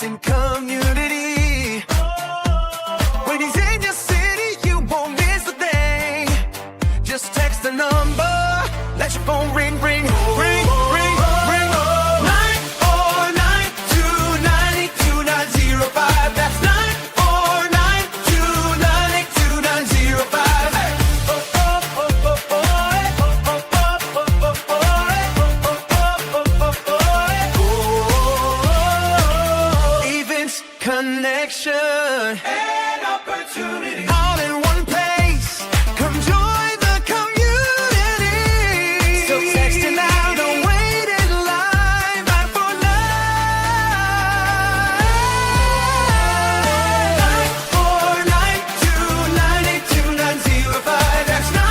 and community. When he's in your city, you won't miss a thing. Just text the number, let your phone ring, ring, ring, ring, ring. 949-298-2905. That's 949-298-2905. Events, connection, and opportunity, all in one place. Come join the community. So text it now, don't wait in line. 949-298-2905. That's 949-298-2905.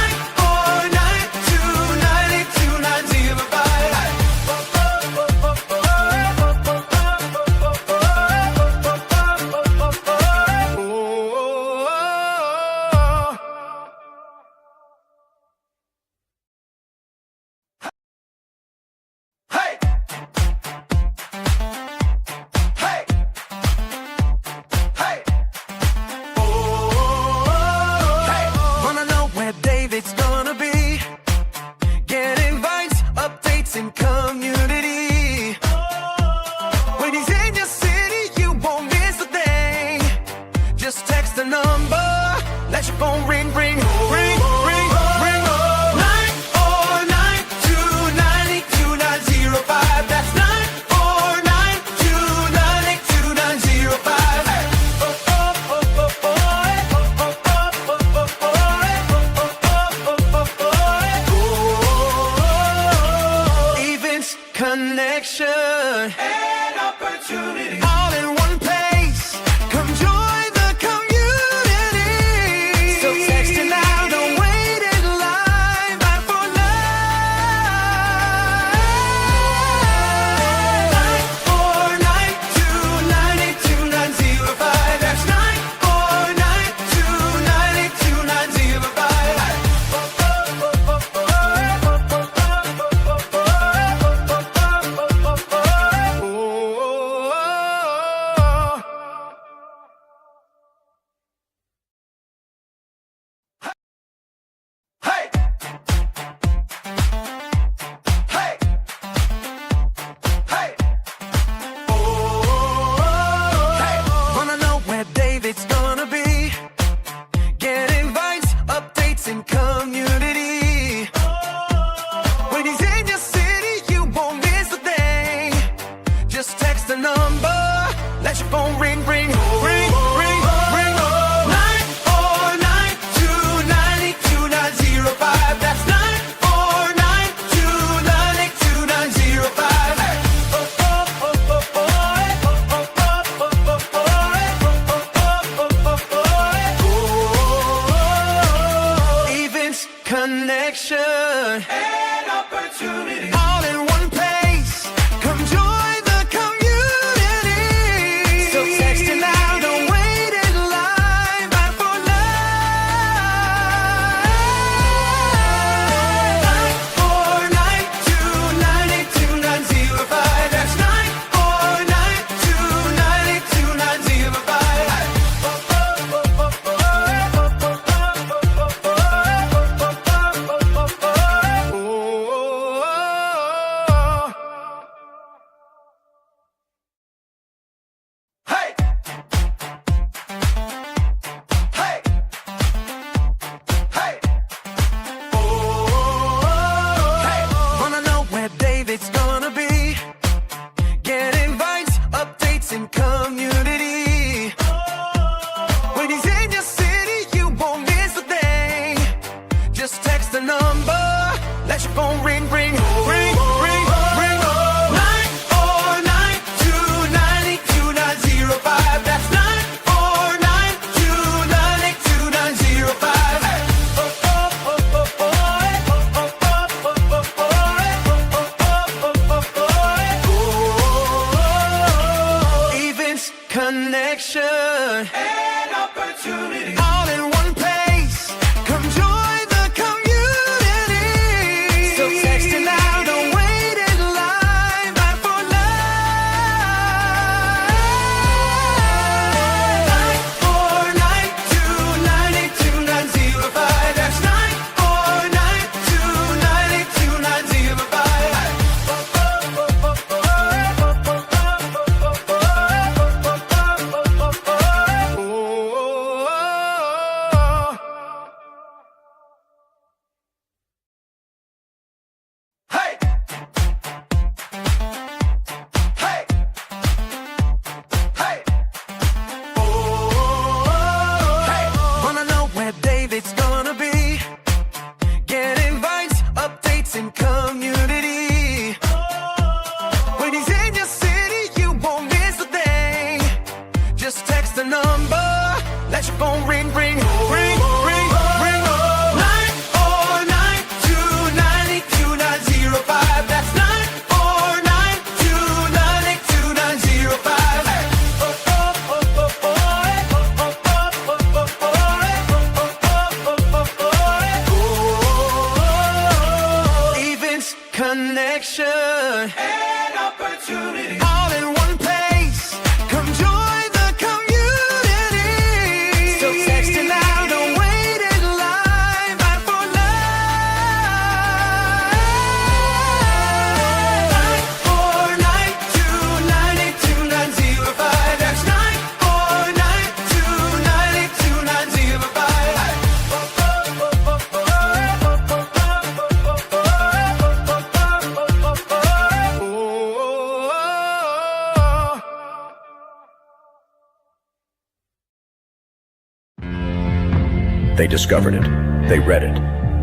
They discovered it, they read it,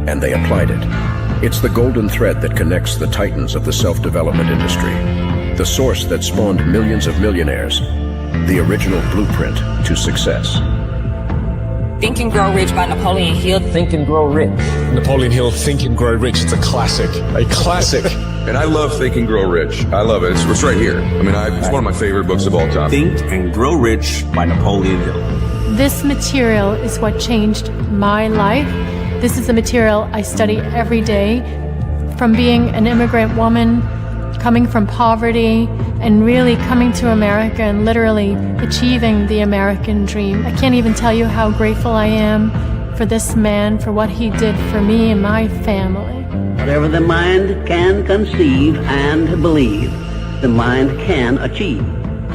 and they applied it. It's the golden thread that connects the titans of the self-development industry, the source that spawned millions of millionaires, the original blueprint to success. Think and Grow Rich by Napoleon Hill. Think and Grow Rich. Napoleon Hill, Think and Grow Rich. It's a classic. A classic. And I love Think and Grow Rich. I love it. It's right here. I mean, it's one of my favorite books of all time. Think and Grow Rich by Napoleon Hill. This material is what changed my life. This is the material I study every day. From being an immigrant woman, coming from poverty, and really coming to America and literally achieving the American dream. I can't even tell you how grateful I am for this man, for what he did for me and my family. Whatever the mind can conceive and believe, the mind can achieve.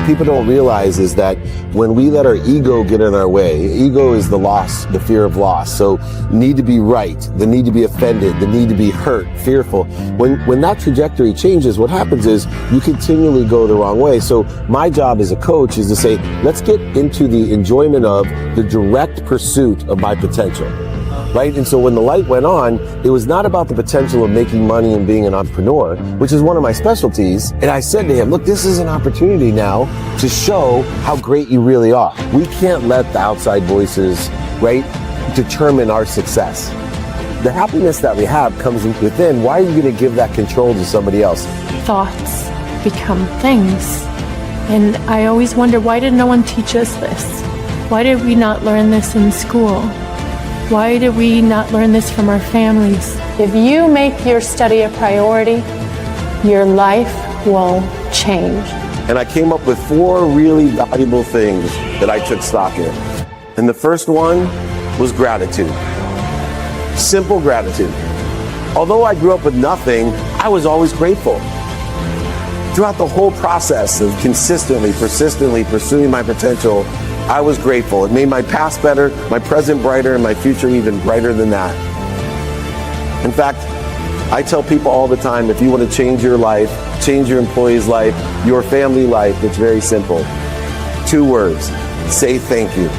People don't realize is that when we let our ego get in our way, ego is the loss, the fear of loss. So need to be right, the need to be offended, the need to be hurt, fearful. When that trajectory changes, what happens is you continually go the wrong way. So my job as a coach is to say, let's get into the enjoyment of the direct pursuit of my potential. Right? And so when the light went on, it was not about the potential of making money and being an entrepreneur, which is one of my specialties. And I said to him, look, this is an opportunity now to show how great you really are. We can't let the outside voices, right, determine our success. The happiness that we have comes within. Why are you going to give that control to somebody else? Thoughts become things. And I always wonder, why did no one teach us this? Why did we not learn this in school? Why did we not learn this from our families? If you make your study a priority, your life will change. And I came up with 4 really valuable things that I took stock in. And the first one was gratitude. Simple gratitude. Although I grew up with nothing, I was always grateful. Throughout the whole process of consistently, persistently pursuing my potential, I was grateful. It made my past better, my present brighter, and my future even brighter than that. In fact, I tell people all the time, if you want to change your life, change your employee's life, your family life, it's very simple. 2 words, say thank you.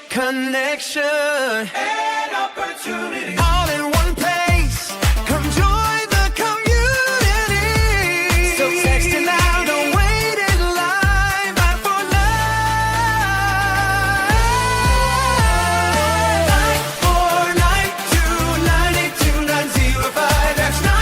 Connection and opportunity all in one place. Come join the community. So text it now, don't wait in line. Fight for life. 949-290-2905. That's 949-290-2905.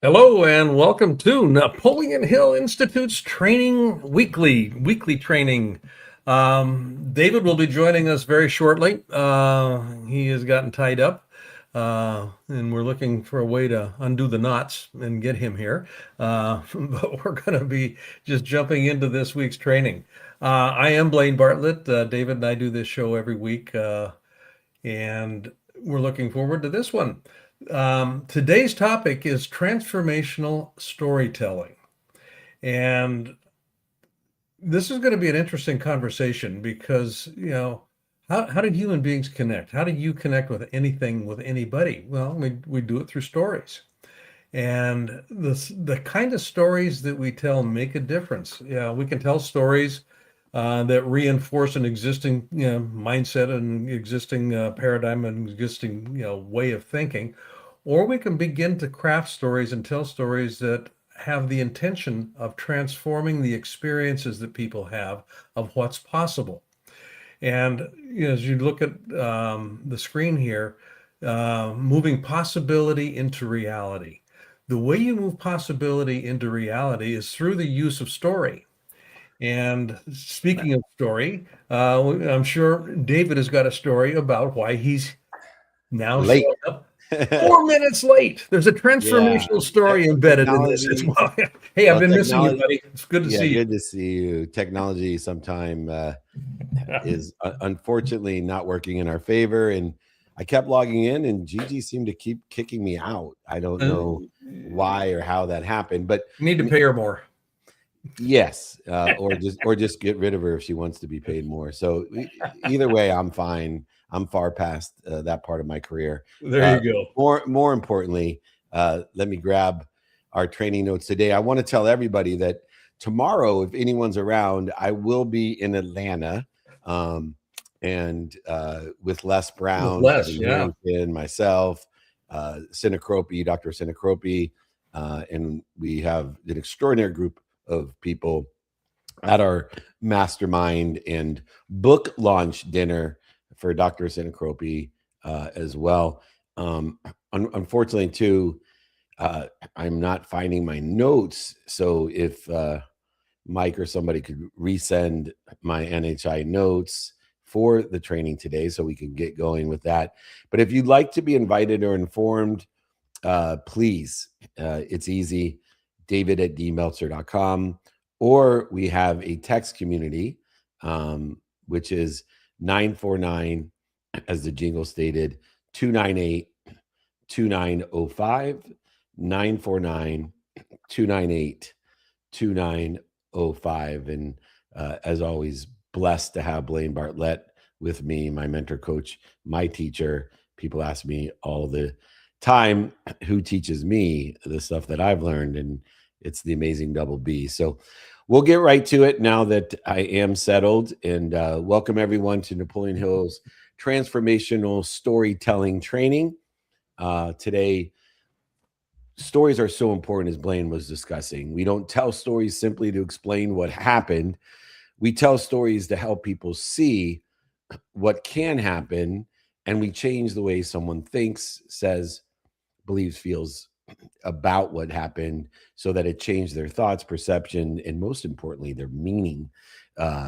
Hello and welcome to Napoleon Hill Institute's training weekly training. David will be joining us very shortly. He has gotten tied up, and we're looking for a way to undo the knots and get him here. But we're going to be just jumping into this week's training. I am Blaine Bartlett. David and I do this show every week, and we're looking forward to this one. Today's topic is transformational storytelling. And this is going to be an interesting conversation because, how did human beings connect? How do you connect with anything, with anybody? Well, we do it through stories. And the kind of stories that we tell make a difference. We can tell stories that reinforce an existing mindset and existing paradigm and existing way of thinking, or we can begin to craft stories and tell stories that have the intention of transforming the experiences that people have of what's possible. And as you look at the screen here, moving possibility into reality. The way you move possibility into reality is through the use of story. And speaking of story, I'm sure David has got a story about why he's now Late. showing up 4 minutes late. There's a transformational Yeah. story embedded in this as Technology. well. Hey, I've Well, been missing you, technology. buddy. It's good to Yeah, see you. good to see you. Technology sometime is unfortunately not working in our favor, and I kept logging in, and Gigi seemed to keep kicking me out. I don't know why or how that happened, but You need to pay her more. yes, or just get rid of her if she wants to be paid more. So either way, I'm fine. I'm far past that part of my career. There you go. More importantly, let me grab our training notes today. I want to tell everybody that tomorrow, if anyone's around, I will be in Atlanta, and with Les Brown, Les, Kevin yeah. Harrington, myself, Sinacropi, Dr. Sinacropi, and we have an extraordinary group of people at our mastermind and book launch dinner for Dr. Sinacropi as well. Unfortunately, too, I'm not finding my notes. So if Mike or somebody could resend my NHI notes for the training today so we can get going with that. But if you'd like to be invited or informed, please, it's easy, david@dmeltzer.com, or we have a text community, which is 949, as the jingle stated, 298-2905, 949-298-2905. And as always, blessed to have Blaine Bartlett with me, my mentor coach, my teacher. People ask me all the time who teaches me the stuff that I've learned, and it's the amazing Double B. So we'll get right to it now that I am settled, and welcome everyone to Napoleon Hill's Transformational Storytelling Training. Today, stories are so important, as Blaine was discussing. We don't tell stories simply to explain what happened. We tell stories to help people see what can happen, and we change the way someone thinks, says, believes, feels about what happened, so that it changed their thoughts, perception, and most importantly, their meaning,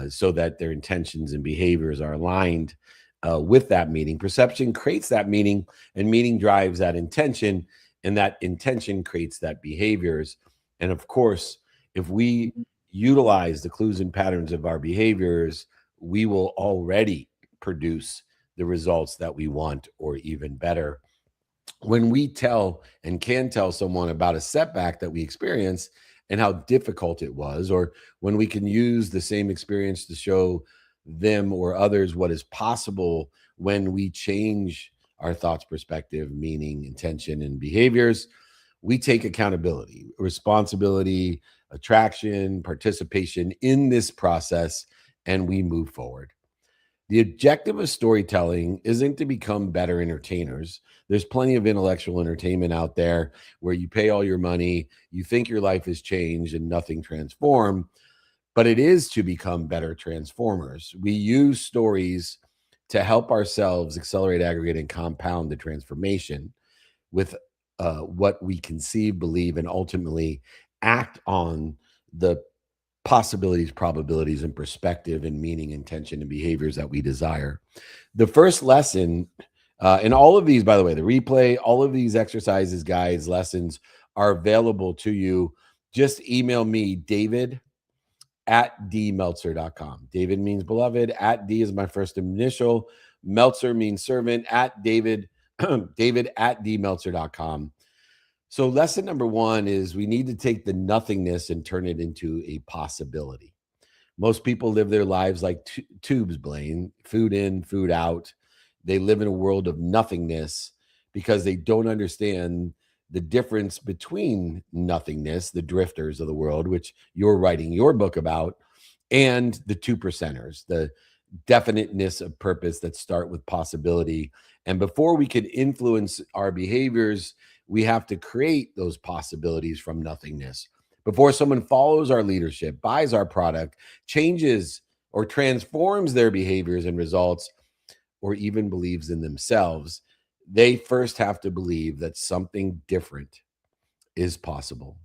so that their intentions and behaviors are aligned with that meaning. Perception creates that meaning, and meaning drives that intention, and that intention creates that behaviors. And of course, if we utilize the clues and patterns of our behaviors, we will already produce the results that we want, or even better. When we tell and can tell someone about a setback that we experienced and how difficult it was, or when we can use the same experience to show them or others what is possible when we change our thoughts, perspective, meaning, intention, and behaviors, we take accountability, responsibility, attraction, participation in this process, and we move forward. The objective of storytelling isn't to become better entertainers. There's plenty of intellectual entertainment out there where you pay all your money, you think your life has changed and nothing transformed, but it is to become better transformers. We use stories to help ourselves accelerate, aggregate, and compound the transformation with what we conceive, believe, and ultimately act on the possibilities, probabilities, and perspective and meaning, intention, and behaviors that we desire. The first lesson, and all of these, by the way, the replay, all of these exercises, guides, lessons are available to you. Just email me, David@dmeltzer.com. David means beloved. @D is my first initial. Meltzer means servant. @David, David@dmeltzer.com. So lesson number one is we need to take the nothingness and turn it into a possibility. Most people live their lives like tubes, Blaine, food in, food out. They live in a world of nothingness because they don't understand the difference between nothingness, the drifters of the world, which you're writing your book about, and the 2%ers, the definiteness of purpose that start with possibility. And before we can influence our behaviors, we have to create those possibilities from nothingness. Before someone follows our leadership, buys our product, changes or transforms their behaviors and results, or even believes in themselves, they first have to believe that something different is possible.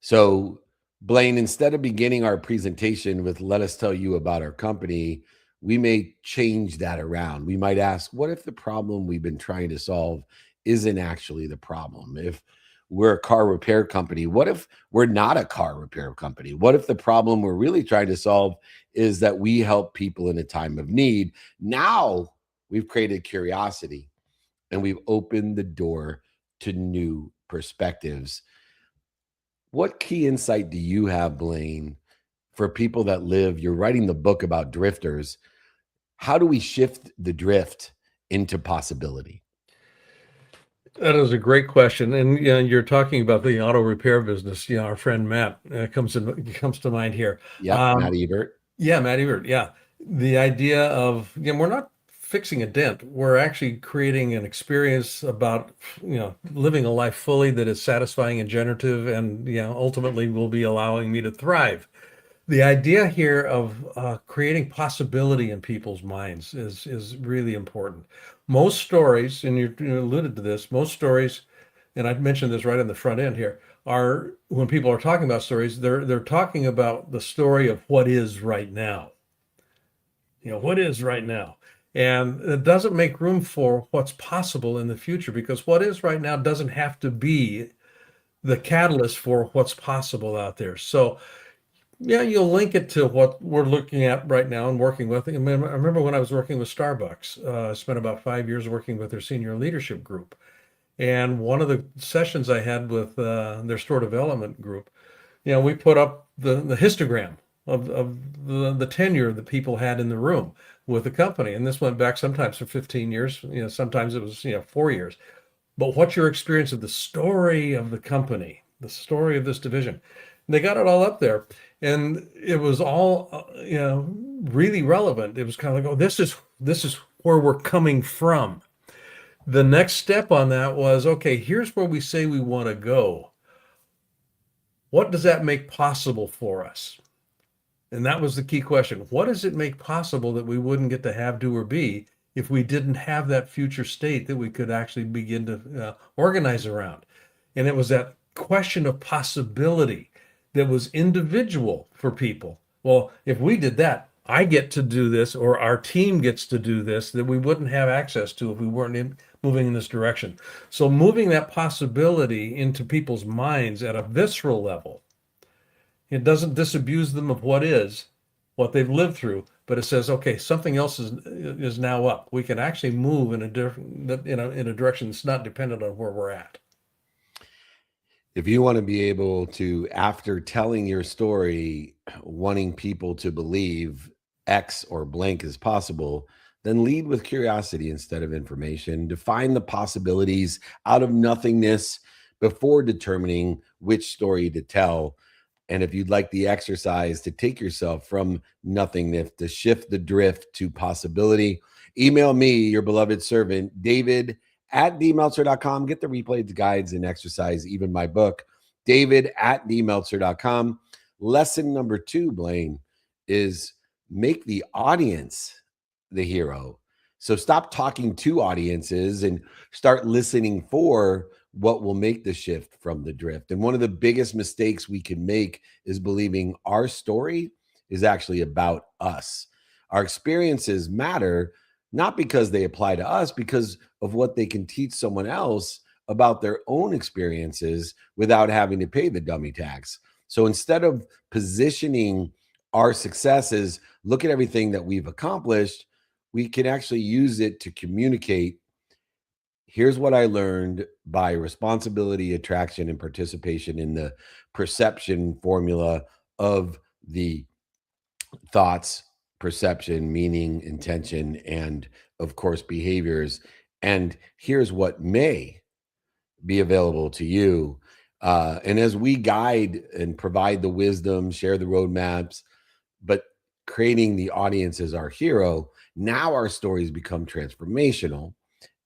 So, Blaine, instead of beginning our presentation with "let us tell you about our company," we may change that around. We might ask, what if the problem we've been trying to solve isn't actually the problem? If we're a car repair company, what if we're not a car repair company? What if the problem we're really trying to solve is that we help people in a time of need? Now we've created curiosity and we've opened the door to new perspectives. What key insight do you have, Blaine, for people that live? You're writing the book about drifters. How do we shift the drift into possibility? That is a great question, and you're talking about the auto repair business. Our friend Matt comes to mind here. Yep, Matt Ebert. Yeah, Matt Ebert. Yeah, the idea of we're not fixing a dent; we're actually creating an experience about living a life fully that is satisfying and generative, and ultimately will be allowing me to thrive. The idea here of creating possibility in people's minds is really important. Most stories, and you alluded to this, most stories, and I mentioned this right in the front end here, are when people are talking about stories, they're talking about the story of what is right now. What is right now. And it doesn't make room for what's possible in the future, because what is right now doesn't have to be the catalyst for what's possible out there. So yeah, you'll link it to what we're looking at right now and working with. I remember when I was working with Starbucks, I spent about 5 years working with their senior leadership group. And one of the sessions I had with their store development group, we put up the histogram of the tenure that people had in the room with the company. And this went back sometimes for 15 years, sometimes it was, 4 years. But what's your experience of the story of the company, the story of this division? And they got it all up there, and it was all really relevant. It was kind of like, oh, this is where we're coming from. The next step on that was, okay, here's where we say we want to go. What does that make possible for us? And that was the key question. What does it make possible that we wouldn't get to have, do, or be if we didn't have that future state that we could actually begin to organize around? And it was that question of possibility that was individual for people. Well, if we did that, I get to do this, or our team gets to do this, that we wouldn't have access to if we weren't moving in this direction. So moving that possibility into people's minds at a visceral level, it doesn't disabuse them of what they've lived through, but it says, okay, something else is now up. We can actually move in a different, in a direction that's not dependent on where we're at. If you want to be able to, after telling your story, wanting people to believe X or blank is possible, then lead with curiosity instead of information. Define the possibilities out of nothingness before determining which story to tell. And if you'd like the exercise to take yourself from nothingness, to shift the drift to possibility, email me, your beloved servant, David@dmeltzer.com. Get the replays, guides, and exercise, even my book, David@dmeltzer.com. Lesson number 2, Blaine, is make the audience the hero. So stop talking to audiences and start listening for what will make the shift from the drift. And one of the biggest mistakes we can make is believing our story is actually about us. Our experiences matter, not because they apply to us, because of what they can teach someone else about their own experiences without having to pay the dummy tax. So instead of positioning our successes, look at everything that we've accomplished, we can actually use it to communicate. Here's what I learned by responsibility, attraction, and participation in the perception formula of the thoughts, perception, meaning, intention, and of course, behaviors. And here's what may be available to you. And as we guide and provide the wisdom, share the roadmaps, but creating the audience as our hero, now our stories become transformational,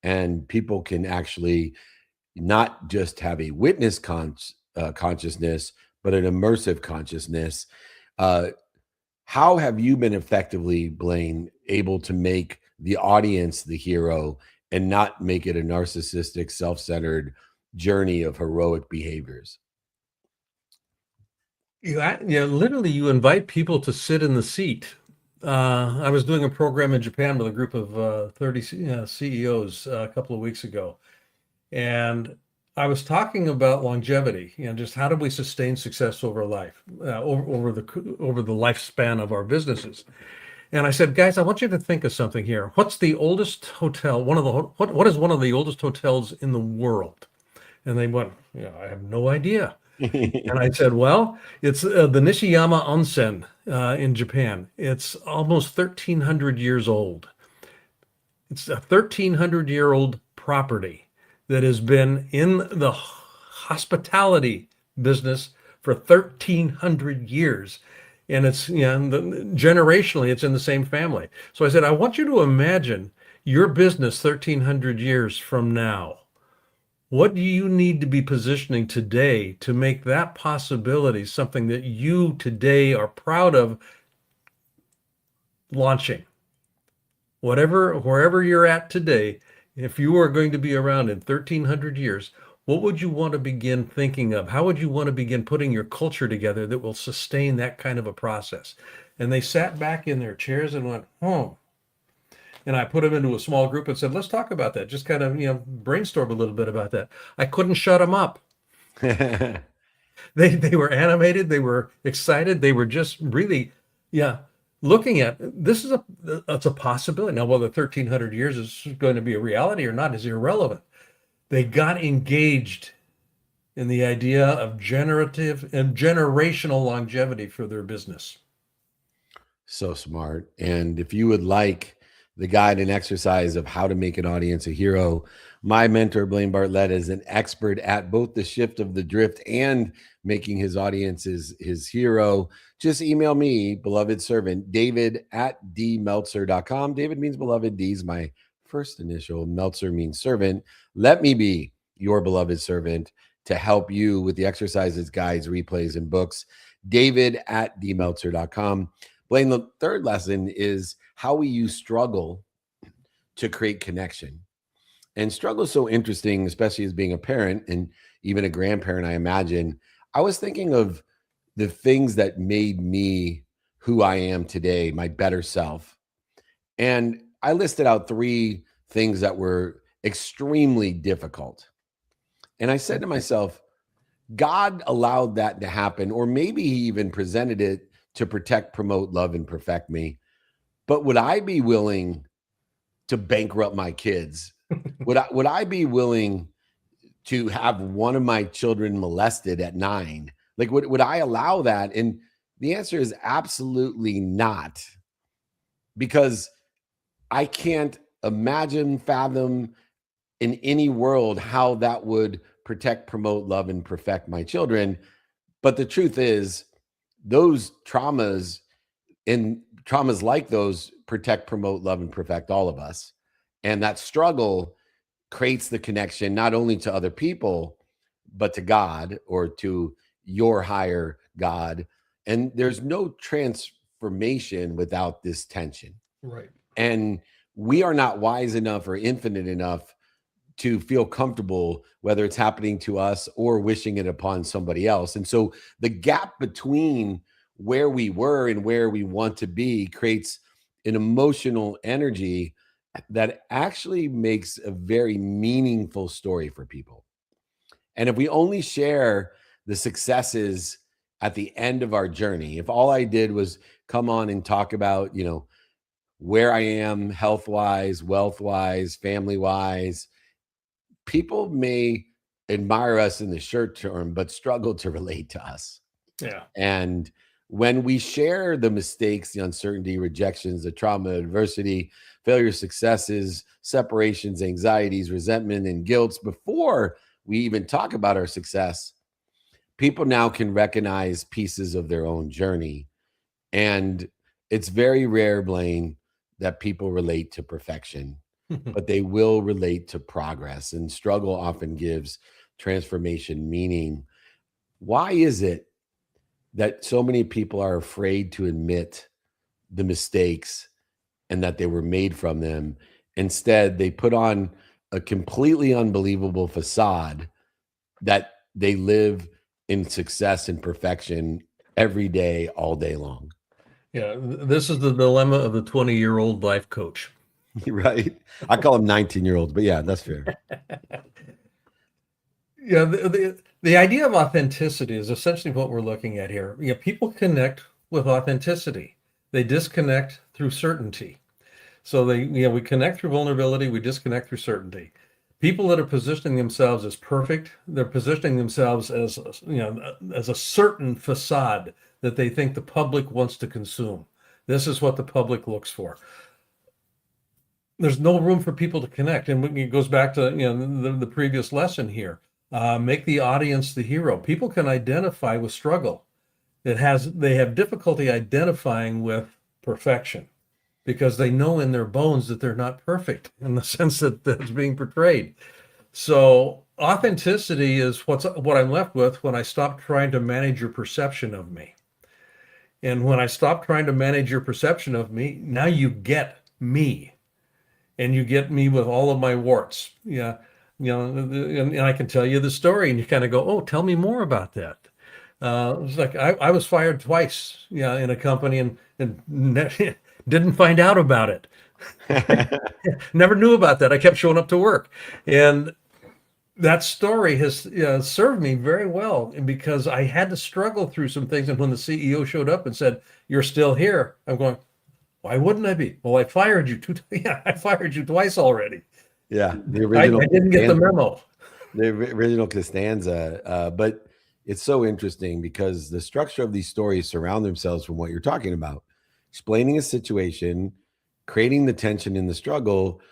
and people can actually not just have a witness consciousness, but an immersive consciousness. How have you been effectively, Blaine, able to make the audience the hero and not make it a narcissistic, self-centered journey of heroic behaviors? Literally, you invite people to sit in the seat. I was doing a program in Japan with a group of 30 CEOs a couple of weeks ago, and I was talking about longevity, just how do we sustain success over life, over the lifespan of our businesses. And I said, guys, I want you to think of something here. What's the oldest hotel? What is one of the oldest hotels in the world? And they went, I have no idea. And I said, well, it's the Nishiyama Onsen in Japan. It's almost 1,300 years old. It's a 1,300-year-old property that has been in the hospitality business for 1,300 years. And it's, generationally, it's in the same family. So I said, I want you to imagine your business 1,300 years from now. What do you need to be positioning today to make that possibility something that you today are proud of launching? Wherever you're at today, if you are going to be around in 1,300 years, what would you want to begin thinking of? How would you want to begin putting your culture together that will sustain that kind of a process? And they sat back in their chairs and went, And I put them into a small group and said, let's talk about that. Just kind of, brainstorm a little bit about that. I couldn't shut them up. They were animated. They were excited. They were just really, looking at this it's a possibility. Now, whether 1,300 years is going to be a reality or not is irrelevant. They got engaged in the idea of generative and generational longevity for their business. So smart. And if you would like the guide and exercise of how to make an audience a hero, my mentor, Blaine Bartlett, is an expert at both the shift of the drift and making his audiences his hero. Just email me, beloved servant, david@dmeltzer.com. David means beloved. D is my first initial. Meltzer means servant. Let me be your beloved servant to help you with the exercises, guides, replays, and books. David@dmeltzer.com. Blaine, the third lesson is how we use struggle to create connection. And struggle is so interesting, especially as being a parent and even a grandparent, I imagine. I was thinking of the things that made me who I am today, my better self. And I listed out 3 things that were extremely difficult. And I said to myself, God allowed that to happen, or maybe he even presented it to protect, promote, love, and perfect me. But would I be willing to bankrupt my kids? Would I be willing to have one of my children molested at 9? Like, would I allow that? And the answer is absolutely not, because I can't imagine, fathom in any world how that would protect, promote, love, and perfect my children. But the truth is, those traumas and traumas like those protect, promote, love, and perfect all of us. And that struggle creates the connection not only to other people, but to God or to your higher God. And there's no transformation without this tension. Right. And we are not wise enough or infinite enough to feel comfortable, whether it's happening to us or wishing it upon somebody else. And so the gap between where we were and where we want to be creates an emotional energy that actually makes a very meaningful story for people. And if we only share the successes at the end of our journey, if all I did was come on and talk about, where I am health wise, wealth wise, family wise, people may admire us in the short term, but struggle to relate to us. Yeah. And when we share the mistakes, the uncertainty, rejections, the trauma, adversity, failure, successes, separations, anxieties, resentment, and guilt before we even talk about our success, people now can recognize pieces of their own journey. And it's very rare, Blaine, that people relate to perfection, but they will relate to progress. And struggle often gives transformation meaning. Why is it that so many people are afraid to admit the mistakes and that they were made from them? Instead, they put on a completely unbelievable facade that they live in success and perfection every day, all day long. Yeah, this is the dilemma of the 20-year-old life coach. Right? I call them 19-year-olds, but yeah, that's fair. Yeah, the idea of authenticity is essentially what we're looking at here. Yeah, people connect with authenticity. They disconnect through certainty. So we connect through vulnerability, we disconnect through certainty. People that are positioning themselves as perfect, they're positioning themselves as as a certain facade that they think the public wants to consume. This is what the public looks for. There's no room for people to connect, and it goes back to the previous lesson here. Make the audience the hero. People can identify with struggle. They have difficulty identifying with perfection because they know in their bones that they're not perfect in the sense that that's being portrayed. So authenticity is what I'm left with when I stop trying to manage your perception of me. And when I stop trying to manage your perception of me, now you get me. And you get me with all of my warts. Yeah. And I can tell you the story and you kind of go, oh, tell me more about that. It's like I was fired twice, in a company and didn't find out about it. Never knew about that. I kept showing up to work. And that story has served me very well because I had to struggle through some things. And when the CEO showed up and said, "You're still here," I'm going, "Why wouldn't I be?" "Well, I fired you I fired you twice already." Yeah, the original. I didn't get the memo. The original Costanza, but it's so interesting because the structure of these stories surround themselves from what you're talking about, explaining a situation, creating the tension in the struggle,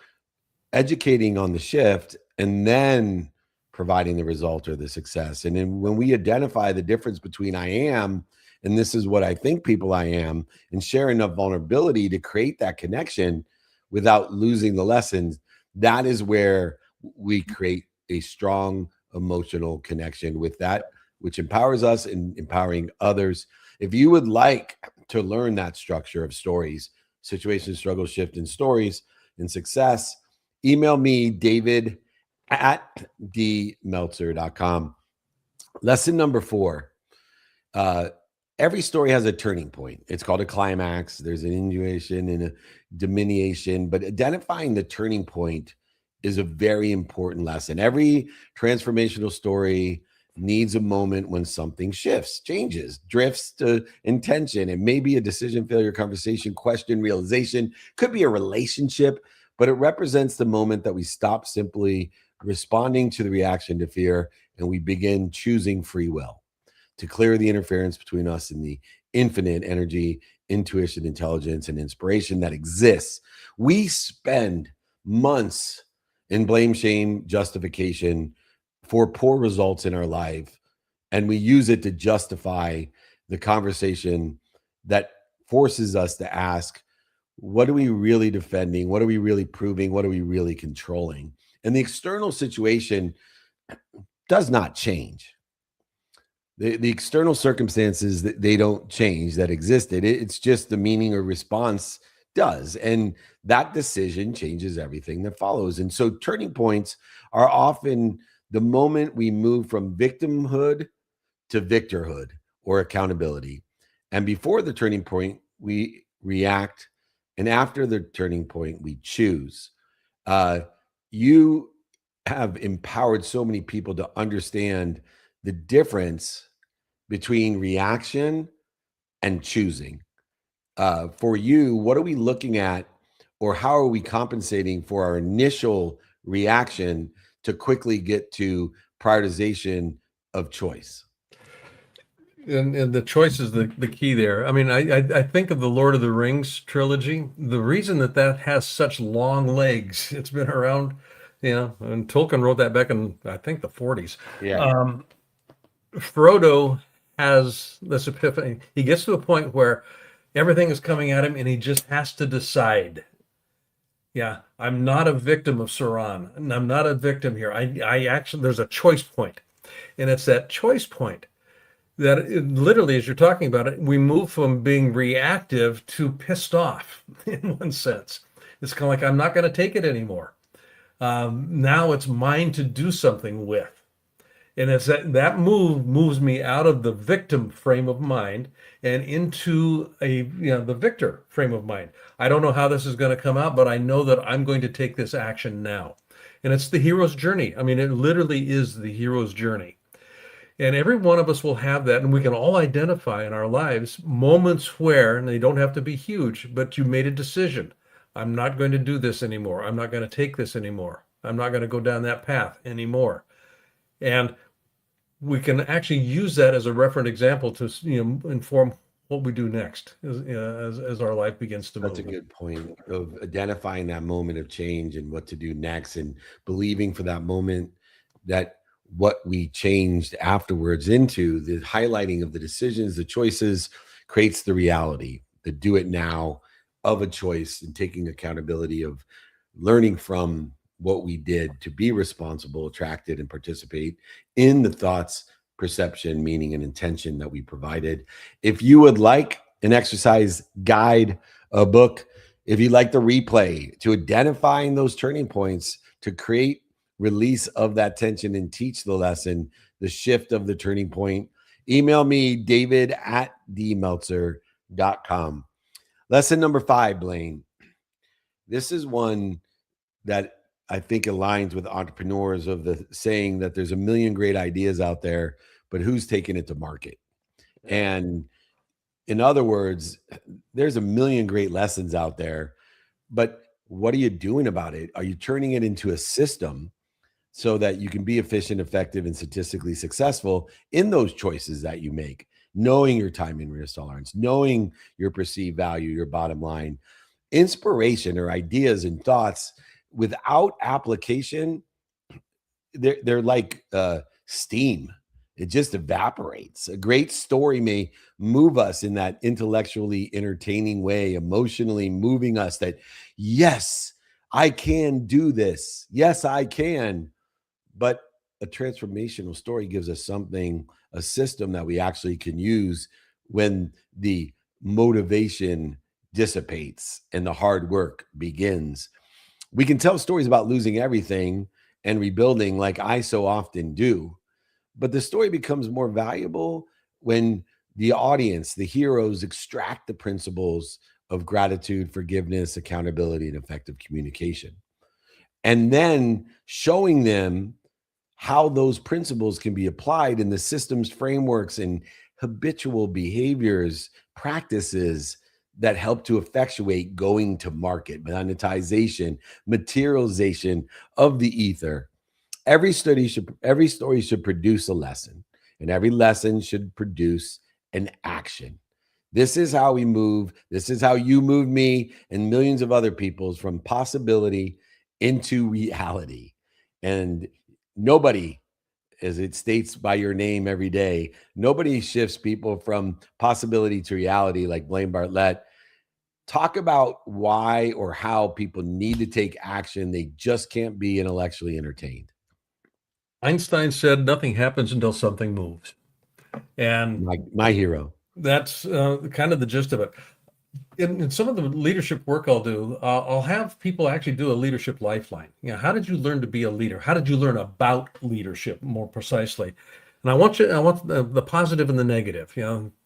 educating on the shift, and then providing the result or the success. And then when we identify the difference between I am and this is what I think people I am, and share enough vulnerability to create that connection without losing the lessons, that is where we create a strong emotional connection with that, which empowers us and empowering others. If you would like to learn that structure of stories, situation, struggle, shift, and stories and success, email me, david@dmeltzer.com. Lesson number 4. Every story has a turning point. It's called a climax. There's an innuation and a diminution, but identifying the turning point is a very important lesson. Every transformational story needs a moment when something shifts, changes, drifts to intention. It may be a decision, failure, conversation, question, realization, could be a relationship, but it represents the moment that we stop simply responding to the reaction to fear and we begin choosing free will to clear the interference between us and the infinite energy, intuition, intelligence, and inspiration that exists. We spend months in blame, shame, justification for poor results in our life, and we use it to justify the conversation that forces us to ask, what are we really defending? What are we really proving? What are we really controlling? And the external situation does not change. The external circumstances, they don't change, that existed. It's just the meaning or response does. And that decision changes everything that follows. And so turning points are often the moment we move from victimhood to victorhood or accountability. And before the turning point, we react. And after the turning point, we choose. You have empowered so many people to understand the difference between reaction and choosing. For you, what are we looking at, or how are we compensating for our initial reaction to quickly get to prioritization of choice? And the choice is the key there. I mean, I think of the Lord of the Rings trilogy. The reason that that has such long legs, it's been around, and Tolkien wrote that back in, I think, the 40s. Yeah. Frodo has this epiphany. He gets to a point where everything is coming at him and he just has to decide. Yeah, I'm not a victim of Sauron, and I'm not a victim here. I actually, there's a choice point, and it's that choice point that literally, as you're talking about it, we move from being reactive to pissed off in one sense. It's kind of like, I'm not going to take it anymore. Now it's mine to do something with. And it's that move moves me out of the victim frame of mind and into the victor frame of mind. I don't know how this is going to come out, but I know that I'm going to take this action now. And it's the hero's journey. I mean, it literally is the hero's journey. And every one of us will have that, and we can all identify in our lives moments where, and they don't have to be huge, but you made a decision. I'm not going to do this anymore. I'm not going to take this anymore. I'm not going to go down that path anymore. And we can actually use that as a referent example to inform what we do next as our life begins to move. That's a good point of identifying that moment of change and what to do next, and believing for that moment that what we changed afterwards into the highlighting of the decisions, the choices, creates the reality, the do it now of a choice, and taking accountability of learning from what we did to be responsible, attracted, and participate in the thoughts, perception, meaning, and intention that we provided. If you would like an exercise guide, a book, if you'd like the replay to identifying those turning points to create release of that tension and teach the lesson, the shift of the turning point, email me, david@dmeltzer.com. Lesson number 5, Blaine. This is one that I think aligns with entrepreneurs of the saying that there's a million great ideas out there, but who's taking it to market? And in other words, there's a million great lessons out there, but what are you doing about it? Are you turning it into a system so that you can be efficient, effective, and statistically successful in those choices that you make, knowing your time and risk tolerance, knowing your perceived value, your bottom line? Inspiration or ideas and thoughts without application, they're like steam. It just evaporates. A great story may move us in that intellectually entertaining way, emotionally moving us that, yes, I can do this. Yes, I can. But a transformational story gives us something, a system that we actually can use when the motivation dissipates and the hard work begins. We can tell stories about losing everything and rebuilding like I so often do, but the story becomes more valuable when the audience, the heroes, extract the principles of gratitude, forgiveness, accountability, and effective communication. And then showing them how those principles can be applied in the systems, frameworks, and habitual behaviors, practices that help to effectuate going to market, monetization, materialization of the ether. Every story should produce a lesson, and every lesson should produce an action. This is how we move. This is how you move me and millions of other people's from possibility into reality. And nobody, as it states by your name every day, nobody shifts people from possibility to reality like Blaine Bartlett. Talk about why or how people need to take action. They just can't be intellectually entertained. Einstein said nothing happens until something moves. And My hero. that's kind of the gist of it. in some of the leadership work I'll do, I'll have people actually do a leadership lifeline. How did you learn to be a leader? How did you learn about leadership more precisely? And I want the positive and the negative,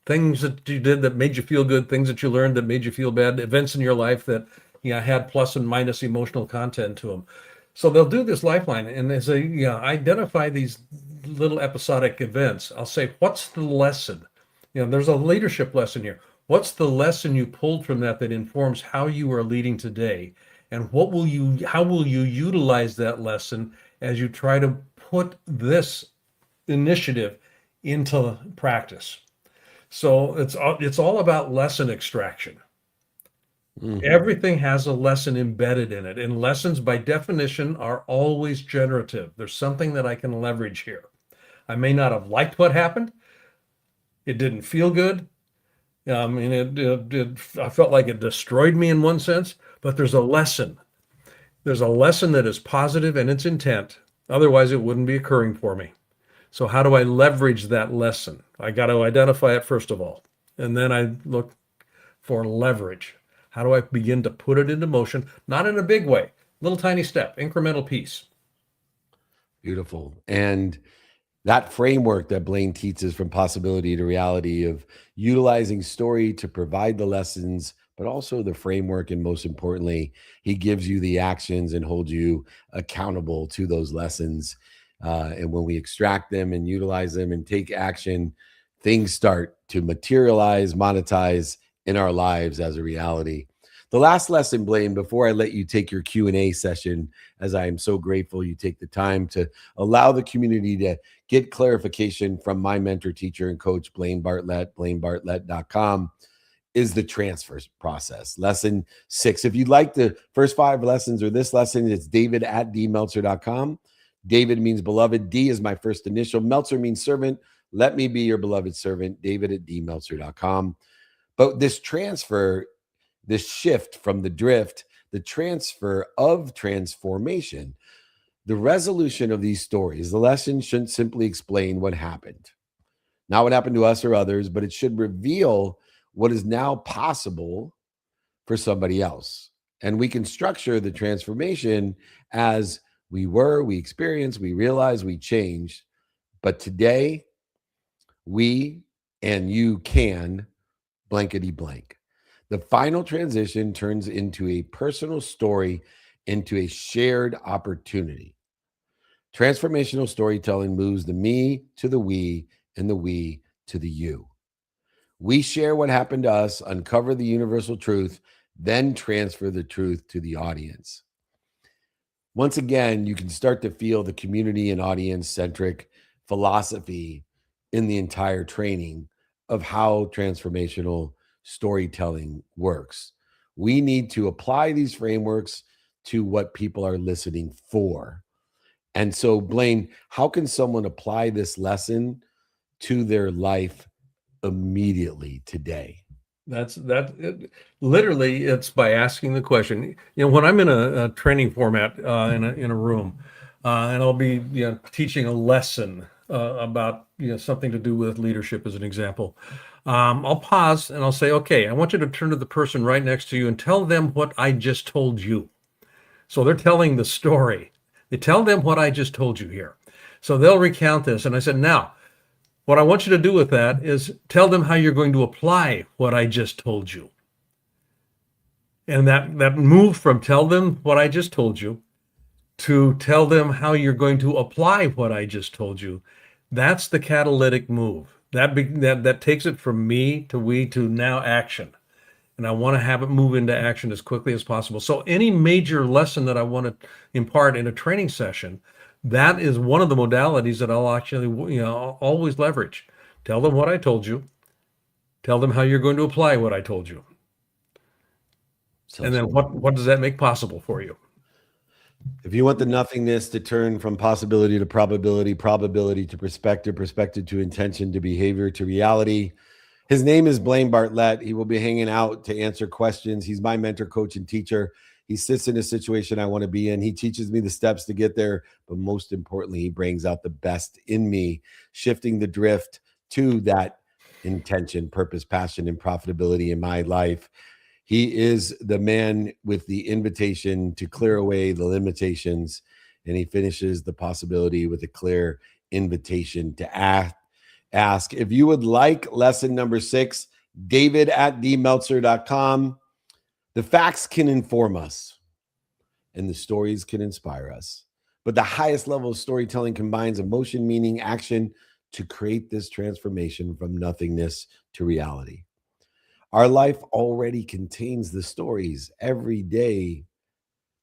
things that you did that made you feel good, things that you learned that made you feel bad, events in your life that, had plus and minus emotional content to them. So they'll do this lifeline and they say, identify these little episodic events. I'll say, what's the lesson? There's a leadership lesson here. What's the lesson you pulled from that informs how you are leading today? And how will you utilize that lesson as you try to put this initiative into practice? So it's all about lesson extraction. Mm-hmm. Everything has a lesson embedded in it. And lessons by definition are always generative. There's something that I can leverage here. I may not have liked what happened. It didn't feel good. I felt like it destroyed me in one sense, but there's a lesson. There's a lesson that is positive in its intent. Otherwise, it wouldn't be occurring for me. So how do I leverage that lesson? I got to identify it first of all. And then I look for leverage. How do I begin to put it into motion? Not in a big way, little tiny step, incremental piece. Beautiful. And that framework that Blaine teaches, from possibility to reality, of utilizing story to provide the lessons, but also the framework. And most importantly, he gives you the actions and holds you accountable to those lessons. And when we extract them and utilize them and take action, things start to materialize, monetize in our lives as a reality. The last lesson, Blaine, before I let you take your Q&A session, as I am so grateful you take the time to allow the community to get clarification from my mentor, teacher, and coach, Blaine Bartlett, blainebartlett.com, is the transfer process. Lesson 6. If you'd like the first 5 lessons or this lesson, it's david@dmeltzer.com. David means beloved. D is my first initial. Meltzer means servant. Let me be your beloved servant. David@dmeltzer.com. But this transfer, this shift from the drift, the transfer of transformation, the resolution of these stories, the lesson shouldn't simply explain what happened, not what happened to us or others, but it should reveal what is now possible for somebody else. And we can structure the transformation as we experienced, we realized, we changed. But today, we and you can blankety blank. The final transition turns into a personal story, into a shared opportunity. Transformational storytelling moves the me to the we and the we to the you. We share what happened to us, uncover the universal truth, then transfer the truth to the audience. Once again, you can start to feel the community and audience-centric philosophy in the entire training of how transformational storytelling works. We need to apply these frameworks to what people are listening for. And so, Blaine, how can someone apply this lesson to their life immediately today? Literally, it's by asking the question. When I'm in a training format in a room, and I'll be teaching a lesson about something to do with leadership, as an example, I'll pause and I'll say, okay, I want you to turn to the person right next to you and tell them what I just told you. So they're telling the story. They tell them what I just told you here. So they'll recount this. And I said, now, what I want you to do with that is tell them how you're going to apply what I just told you. And that move from tell them what I just told you to tell them how you're going to apply what I just told you, that's the catalytic move. That takes it from me to we to now action. And I want to have it move into action as quickly as possible. So any major lesson that I want to impart in a training session, that is one of the modalities that I'll actually, always leverage. Tell them what I told you. Tell them how you're going to apply what I told you. And then what does that make possible for you? If you want the nothingness to turn from possibility to probability, probability to perspective, perspective to intention, to behavior, to reality, his name is Blaine Bartlett. He will be hanging out to answer questions. He's my mentor, coach, and teacher. He sits in a situation I want to be in. He teaches me the steps to get there, but most importantly, he brings out the best in me, shifting the drift to that intention, purpose, passion, and profitability in my life. He is the man with the invitation to clear away the limitations, and he finishes the possibility with a clear invitation to ask. If you would like lesson number 6, david@dmeltzer.com. The facts can inform us, and the stories can inspire us. But the highest level of storytelling combines emotion, meaning, action to create this transformation from nothingness to reality. Our life already contains the stories. Every day,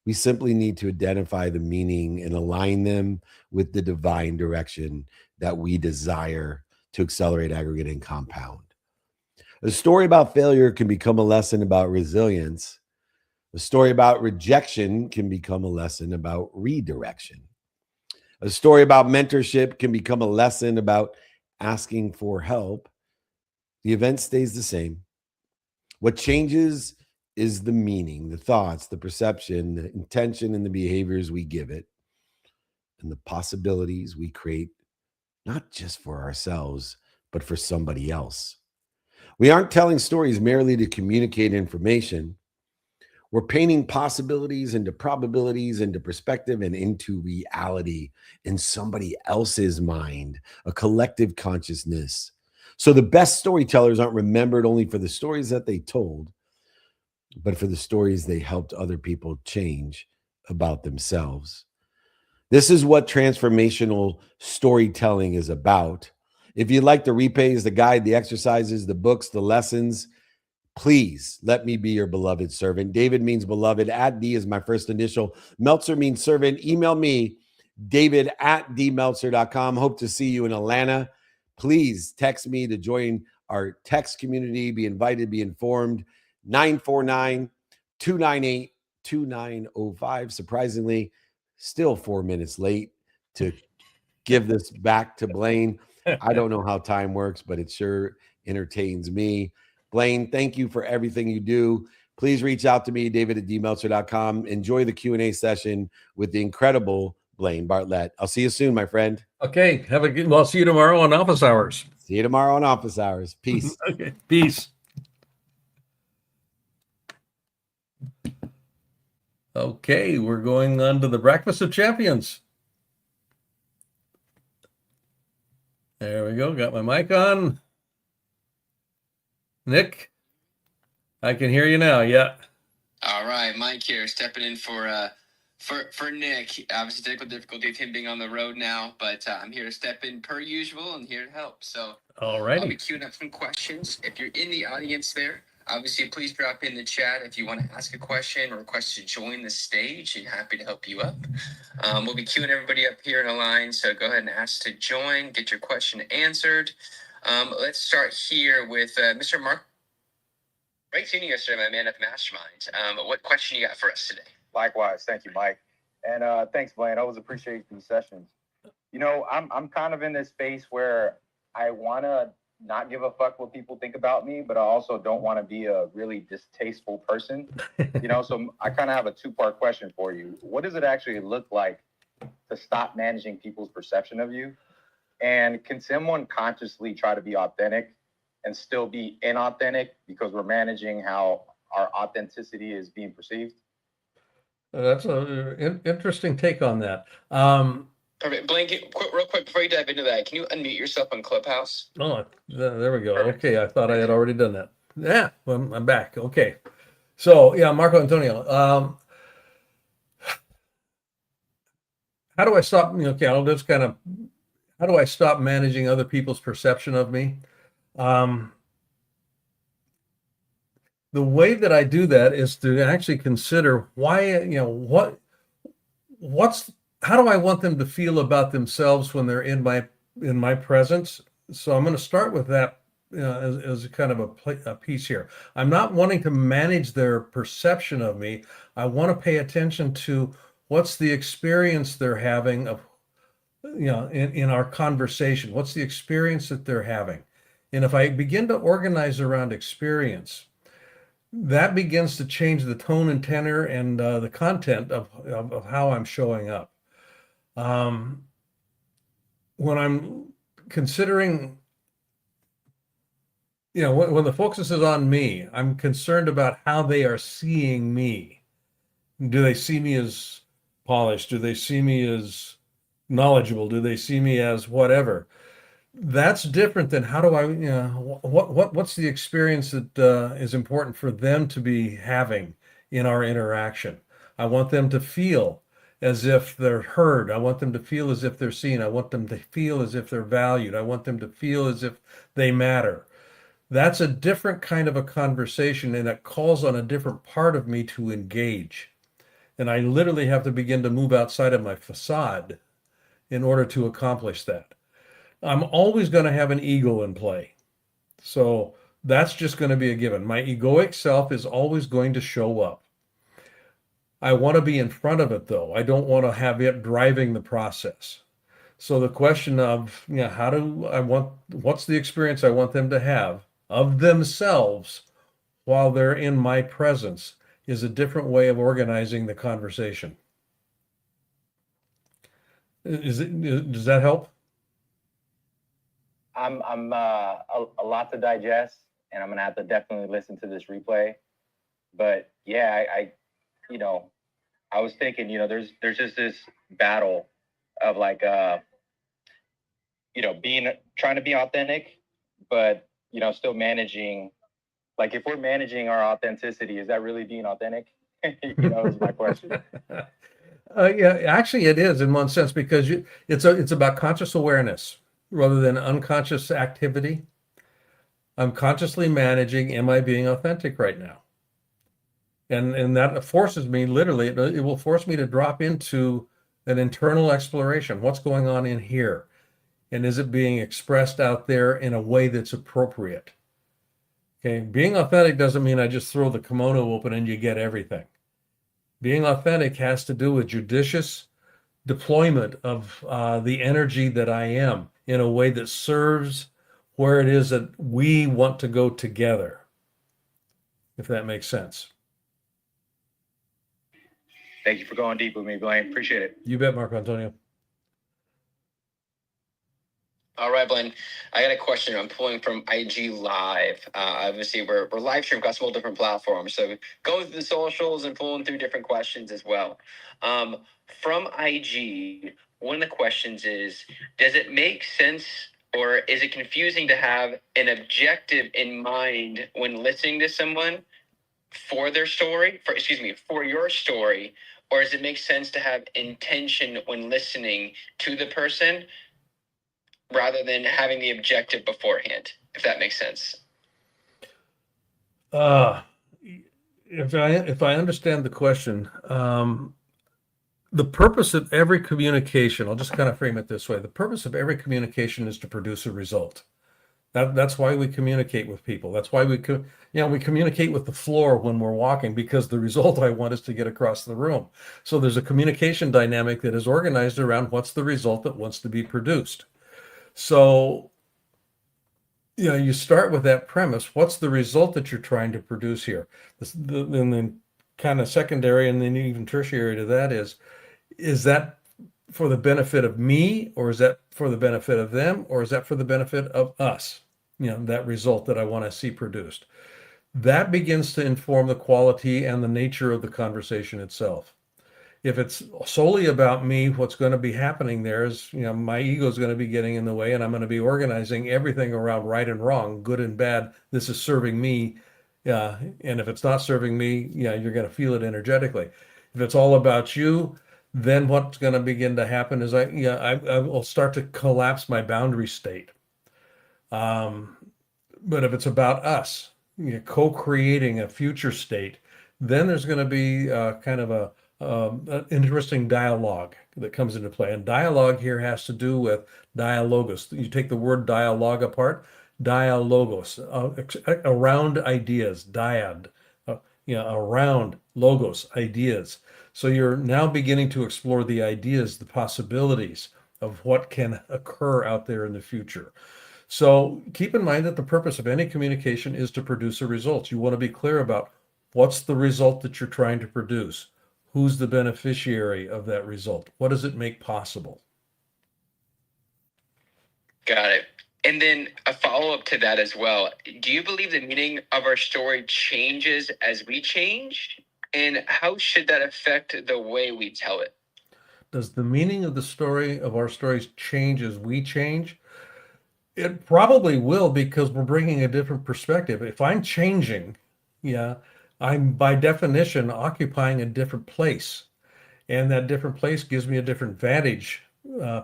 we simply need to identify the meaning and align them with the divine direction that we desire to accelerate, aggregate, and compound. A story about failure can become a lesson about resilience. A story about rejection can become a lesson about redirection. A story about mentorship can become a lesson about asking for help. The event stays the same. What changes is the meaning, the thoughts, the perception, the intention, and the behaviors we give it, and the possibilities we create, not just for ourselves, but for somebody else. We aren't telling stories merely to communicate information. We're painting possibilities into probabilities, into perspective, and into reality in somebody else's mind, a collective consciousness. So the best storytellers aren't remembered only for the stories that they told, but for the stories they helped other people change about themselves. This is what transformational storytelling is about. If you'd like the replays, the guide, the exercises, the books, the lessons, please let me be your beloved servant. David means beloved. @D is my first initial. Meltzer means servant. Email me, david@dmeltzer.com. Hope to see you in Atlanta. Please text me to join our text community. Be invited, be informed. 949-298-2905. Surprisingly, still 4 minutes late to give this back to Blaine. I don't know how time works, but it sure entertains me. Blaine, thank you for everything you do. Please reach out to me, david@dmeltzer.com. Enjoy the Q&A session with the incredible Blaine Bartlett. I'll see you soon, my friend. Okay. Have a good, well, see you tomorrow on office hours. See you tomorrow on office hours. Peace. Okay. Peace. Okay. We're going on to the Breakfast of Champions. There we go. Got my mic on. Nick, I can hear you now. Yeah. All right, Mike here, stepping in for Nick. Obviously, technical difficulty of him being on the road now, but I'm here to step in per usual and here to help. So, all right. I'll be queuing up some questions. If you're in the audience there, obviously, please drop in the chat if you want to ask a question or request to join the stage. I'm happy to help you up. We'll be queuing everybody up here in a line, so go ahead and ask to join, get your question answered. Let's start here with Mr. Mark. Great seeing you yesterday, my man at the Mastermind. What question you got for us today? Likewise, thank you, Mike, and thanks, Blaine. I always appreciate these sessions. You know, I'm kind of in this space where I want to not give a fuck what people think about me, but I also don't want to be a really distasteful person. You know, so I kind of have a two-part question for you. What does it actually look like to stop managing people's perception of you? And can someone consciously try to be authentic and still be inauthentic because we're managing how our authenticity is being perceived? That's an interesting take on that. Perfect. Blaine, real quick before you dive into that, can you unmute yourself on Clubhouse? Oh, there we go. Okay, I thought I had already done that. Yeah, well, I'm back. Okay. So, yeah, Marco Antonio. How do I stop? Okay, I'll just kind of, how do I stop managing other people's perception of me? The way that I do that is to actually consider why, how do I want them to feel about themselves when they're in my presence? So I'm going to start with that as kind of a piece here. I'm not wanting to manage their perception of me. I want to pay attention to what's the experience they're having of, in our conversation. What's the experience that they're having? And if I begin to organize around experience, that begins to change the tone and tenor and the content of how I'm showing up. When I'm considering, when the focus is on me, I'm concerned about how they are seeing me. Do they see me as polished? Do they see me as knowledgeable? Do they see me as whatever? That's different than how do I, what's the experience that is important for them to be having in our interaction? I want them to feel as if they're heard. I want them to feel as if they're seen. I want them to feel as if they're valued. I want them to feel as if they matter. That's a different kind of a conversation, and it calls on a different part of me to engage. And I literally have to begin to move outside of my facade in order to accomplish that. I'm always going to have an ego in play. So that's just going to be a given. My egoic self is always going to show up. I want to be in front of it, though. I don't want to have it driving the process. So the question of, how do I want, what's the experience I want them to have of themselves while they're in my presence is a different way of organizing the conversation. Does that help? I'm a lot to digest, and I'm gonna have to definitely listen to this replay. But yeah, I was thinking, there's just this battle of like, trying to be authentic, but still managing. Like, if we're managing our authenticity, is that really being authentic? Is my question. Yeah, actually, it is in one sense because it's about conscious awareness rather than unconscious activity. I'm consciously managing, am I being authentic right now? And that forces me, literally, it will force me to drop into an internal exploration. What's going on in here? And is it being expressed out there in a way that's appropriate? Okay, being authentic doesn't mean I just throw the kimono open and you get everything. Being authentic has to do with judicious deployment of the energy that I am in a way that serves where it is that we want to go together, if that makes sense. Thank you for going deep with me, Blaine. Appreciate it. You bet, Marco Antonio. All right, Blaine. I got a question. I'm pulling from IG Live. Obviously, we're live stream across multiple different platforms, so going through the socials and pulling through different questions as well. From IG, one of the questions is: does it make sense, or is it confusing to have an objective in mind when listening to someone for their story? For your story, or does it make sense to have intention when listening to the person, rather than having the objective beforehand, if that makes sense? If I understand the question, the purpose of every communication, I'll just kind of frame it this way. The purpose of every communication is to produce a result. That's why we communicate with people. That's why we communicate with the floor when we're walking, because the result I want is to get across the room. So there's a communication dynamic that is organized around what's the result that wants to be produced. So, you start with that premise. What's the result that you're trying to produce here? And then kind of secondary and then even tertiary to that is that for the benefit of me, or is that for the benefit of them, or is that for the benefit of us? That result that I want to see produced. That begins to inform the quality and the nature of the conversation itself. If it's solely about me, what's going to be happening there is, my ego is going to be getting in the way, and I'm going to be organizing everything around right and wrong, good and bad. This is serving me. And if it's not serving me, you're going to feel it energetically. If it's all about you, then what's going to begin to happen is I will start to collapse my boundary state. But if it's about us, co-creating a future state, then there's going to be kind of an interesting dialogue that comes into play. And dialogue here has to do with dialogos. You take the word dialogue apart, dialogos, around ideas, dyad, around logos, ideas. So you're now beginning to explore the ideas, the possibilities of what can occur out there in the future. So keep in mind that the purpose of any communication is to produce a result. You want to be clear about what's the result that you're trying to produce. Who's the beneficiary of that result? What does it make possible? Got it. And then a follow-up to that as well. Do you believe the meaning of our story changes as we change? And how should that affect the way we tell it? Does the meaning of the story of our stories change as we change? It probably will because we're bringing a different perspective. If I'm changing, yeah, I'm by definition occupying a different place, and that different place gives me a different vantage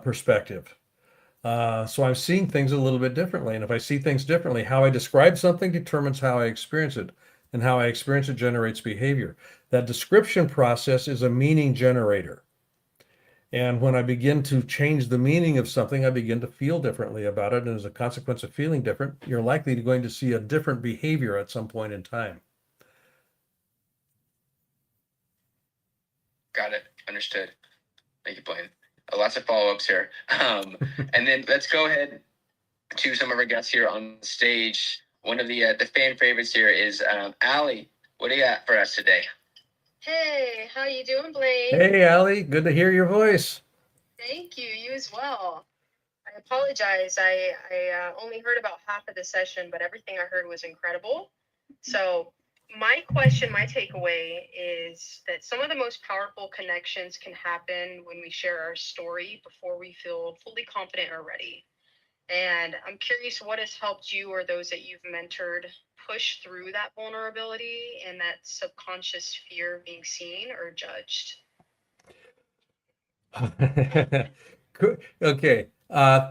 perspective. So I'm seeing things a little bit differently. And if I see things differently, how I describe something determines how I experience it, and how I experience it generates behavior. That description process is a meaning generator. And when I begin to change the meaning of something, I begin to feel differently about it. And as a consequence of feeling different, you're likely going to see a different behavior at some point in time. Got it. Understood. Thank you, Blaine. Lots of follow-ups here. And then let's go ahead to some of our guests here on stage. One of the fan favorites here is Allie. What do you got for us today? Hey, how you doing, Blaine? Hey, Allie, good to hear your voice. Thank you. You as well. I apologize. I only heard about half of the session, but everything I heard was incredible. So my question, my takeaway is that some of the most powerful connections can happen when we share our story before we feel fully confident or ready. And I'm curious what has helped you or those that you've mentored push through that vulnerability and that subconscious fear of being seen or judged. Okay.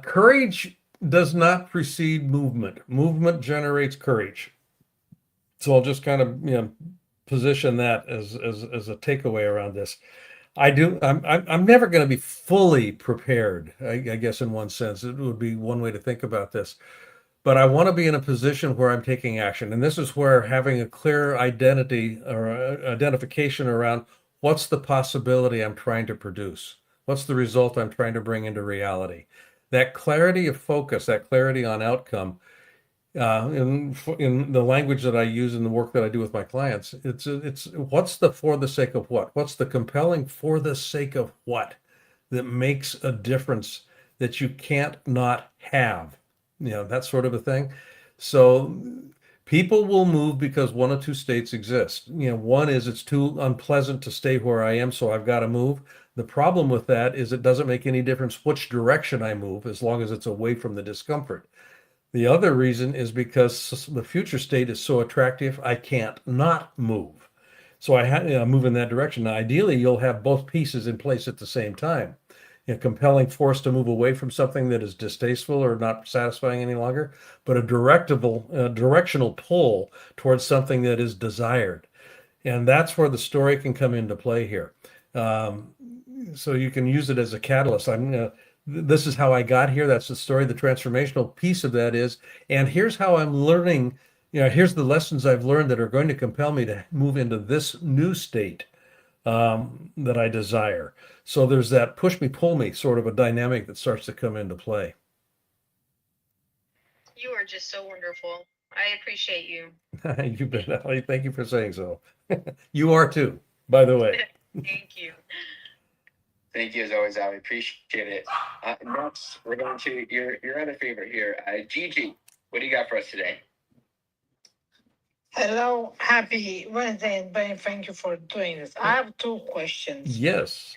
Courage does not precede movement. Movement generates courage. So I'll just kind of position that as a takeaway around this. I'm never going to be fully prepared, I guess in one sense. It would be one way to think about this. But I want to be in a position where I'm taking action. And this is where having a clear identity or identification around what's the possibility I'm trying to produce? What's the result I'm trying to bring into reality? That clarity of focus, that clarity on outcome, in the language that I use in the work that I do with my clients, it's what's the for the sake of what? What's the compelling for the sake of what that makes a difference that you can't not have? That sort of a thing. So people will move because one of two states exist. One is it's too unpleasant to stay where I am, so I've got to move. The problem with that is it doesn't make any difference which direction I move as long as it's away from the discomfort. The other reason is because the future state is so attractive, I can't not move. So I move in that direction. Now, ideally, you'll have both pieces in place at the same time. A compelling force to move away from something that is distasteful or not satisfying any longer, but a directional pull towards something that is desired. And that's where the story can come into play here. So you can use it as a catalyst. This is how I got here. That's the story. The transformational piece of that is, and here's how I'm learning. Here's the lessons I've learned that are going to compel me to move into this new state that I desire. So there's that push me, pull me sort of a dynamic that starts to come into play. You are just so wonderful. I appreciate you. You bet, Allie. Thank you for saying so. You are too, by the way. Thank you. Thank you as always, Allie. Appreciate it. Next, we're going to your other favorite here, Gigi. What do you got for us today? Hello, happy Wednesday, and Ben, thank you for doing this. I have two questions. Yes.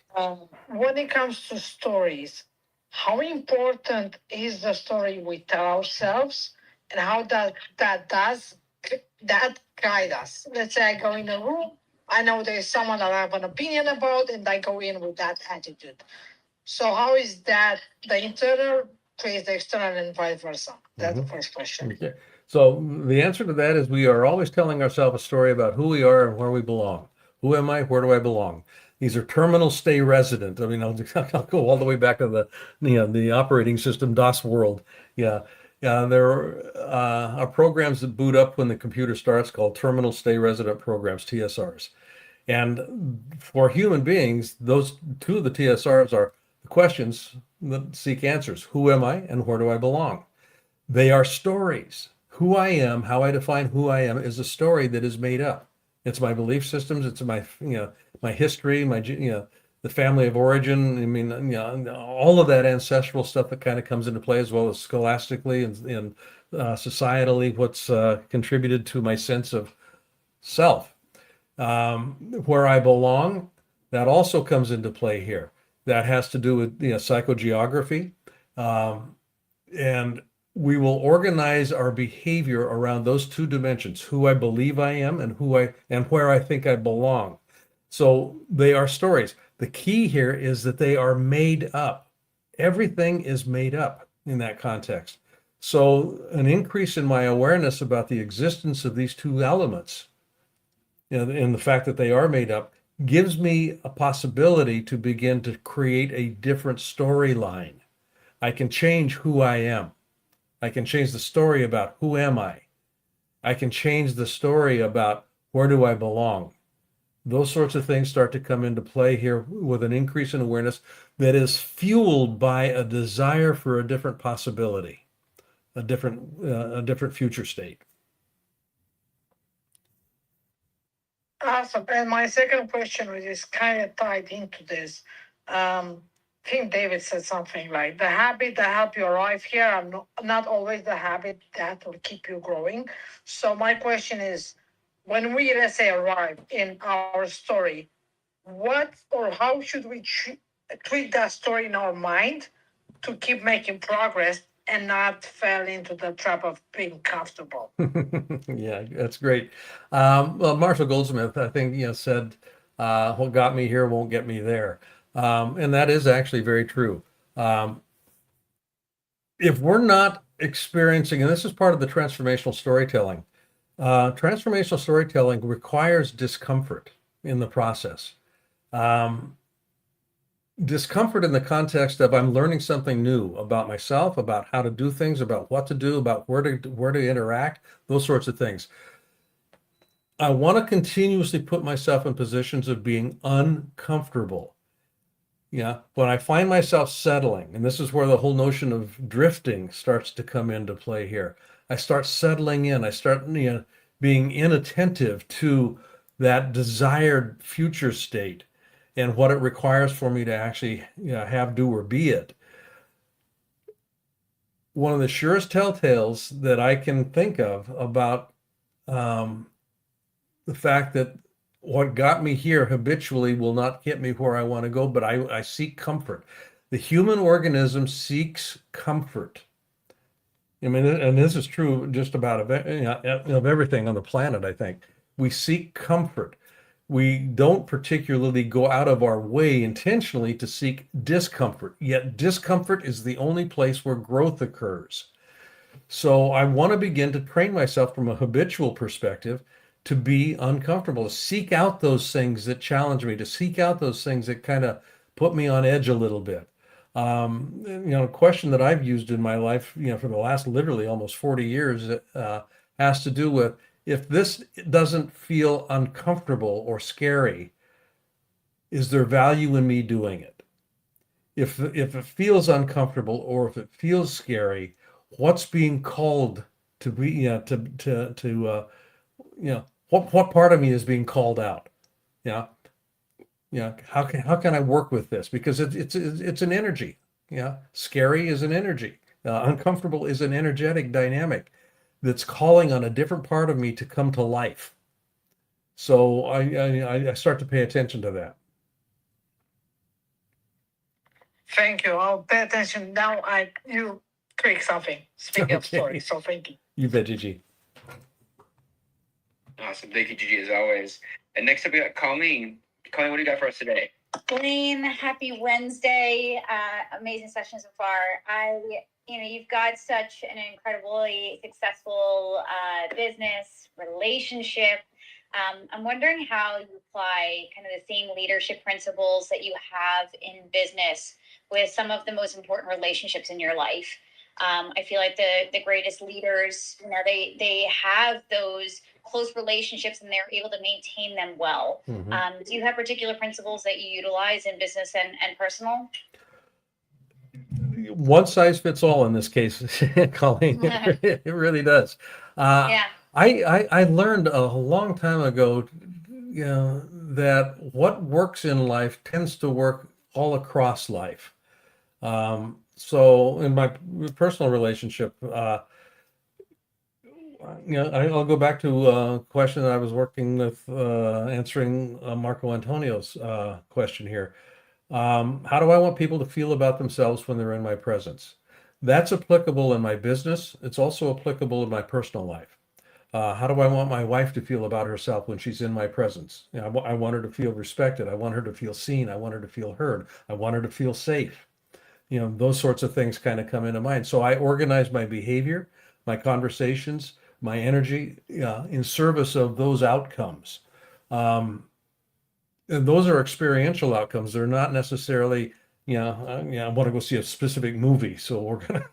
When it comes to stories, how important is the story we tell ourselves, and how that guide us? Let's say I go in a room, I know there's someone that I have an opinion about, and I go in with that attitude. So how is that the internal creates the external and vice versa? That's the first question. Okay. So the answer to that is we are always telling ourselves a story about who we are and where we belong. Who am I? Where do I belong? These are terminal stay resident. I mean, I'll go all the way back to the operating system DOS world. Yeah. There are programs that boot up when the computer starts called terminal stay resident programs, TSRs. And for human beings, those two of the TSRs are the questions that seek answers. Who am I and where do I belong? They are stories. Who I am, how I define who I am, is a story that is made up. It's my belief systems. It's my, my history, the family of origin. I mean, all of that ancestral stuff that kind of comes into play, as well as scholastically and societally, what's contributed to my sense of self. Where I belong, that also comes into play here. That has to do with psychogeography, and we will organize our behavior around those two dimensions: who I believe I am and where I think I belong. So they are stories. The key here is that they are made up. Everything is made up in that context. So an increase in my awareness about the existence of these two elements, and the fact that they are made up, gives me a possibility to begin to create a different storyline. I can change who I am. I can change the story about who am I. I can change the story about where do I belong. Those sorts of things start to come into play here with an increase in awareness that is fueled by a desire for a different possibility, a different future state. Awesome. And my second question, which is kind of tied into this, I think David said something like the habit that help you arrive here are not always the habit that will keep you growing. So my question is, when we, let's say, arrive in our story, what or how should we treat that story in our mind to keep making progress and not fall into the trap of being comfortable? Yeah, that's great. Well, Marshall Goldsmith, I think, said, what got me here won't get me there. And that is actually very true. If we're not experiencing, and this is part of the transformational storytelling requires discomfort in the process. Discomfort in the context of I'm learning something new about myself, about how to do things, about what to do, about where to interact, those sorts of things. I want to continuously put myself in positions of being uncomfortable. Yeah, when I find myself settling, and this is where the whole notion of drifting starts to come into play here. I start settling in. I start being inattentive to that desired future state and what it requires for me to actually have, do, or be it. One of the surest telltales that I can think of about the fact that what got me here habitually will not get me where I want to go, but I seek comfort. The human organism seeks comfort. I mean, and this is true just about of everything on the planet, I think. We seek comfort. We don't particularly go out of our way intentionally to seek discomfort, yet discomfort is the only place where growth occurs. So I want to begin to train myself from a habitual perspective to be uncomfortable, to seek out those things that challenge me, to seek out those things that kind of put me on edge a little bit. A question that I've used in my life, for the last literally almost 40 years, has to do with, if this doesn't feel uncomfortable or scary, is there value in me doing it? If it feels uncomfortable or if it feels scary, what's being called to be, what part of me is being called out? How can I work with this? Because it's an energy. Scary is an energy. Uncomfortable is an energetic dynamic that's calling on a different part of me to come to life. So I start to pay attention to that. Thank you. I'll pay attention now. You click something. Speaking of stories, so thank you. You bet, Gigi. Awesome. Thank you, Gigi, as always. And next up, we got Colleen. Colleen, what do you got for us today? Colleen, happy Wednesday. Amazing session so far. You've got such an incredibly successful business relationship. I'm wondering how you apply kind of the same leadership principles that you have in business with some of the most important relationships in your life. I feel like the greatest leaders, they have those close relationships and they're able to maintain them well. Mm-hmm. Do you have particular principles that you utilize in business and personal? One size fits all in this case, Colleen. It really does. I learned a long time ago, that what works in life tends to work all across life. So in my personal relationship, I'll go back to a question that I was working with, answering Marco Antonio's question here. How do I want people to feel about themselves when they're in my presence? That's applicable in my business. It's also applicable in my personal life. How do I want my wife to feel about herself when she's in my presence? I want her to feel respected. I want her to feel seen. I want her to feel heard. I want her to feel safe. Those sorts of things kind of come into mind. So I organize my behavior, my conversations, my energy, in service of those outcomes. And those are experiential outcomes. They're not necessarily, I want to go see a specific movie, so we're gonna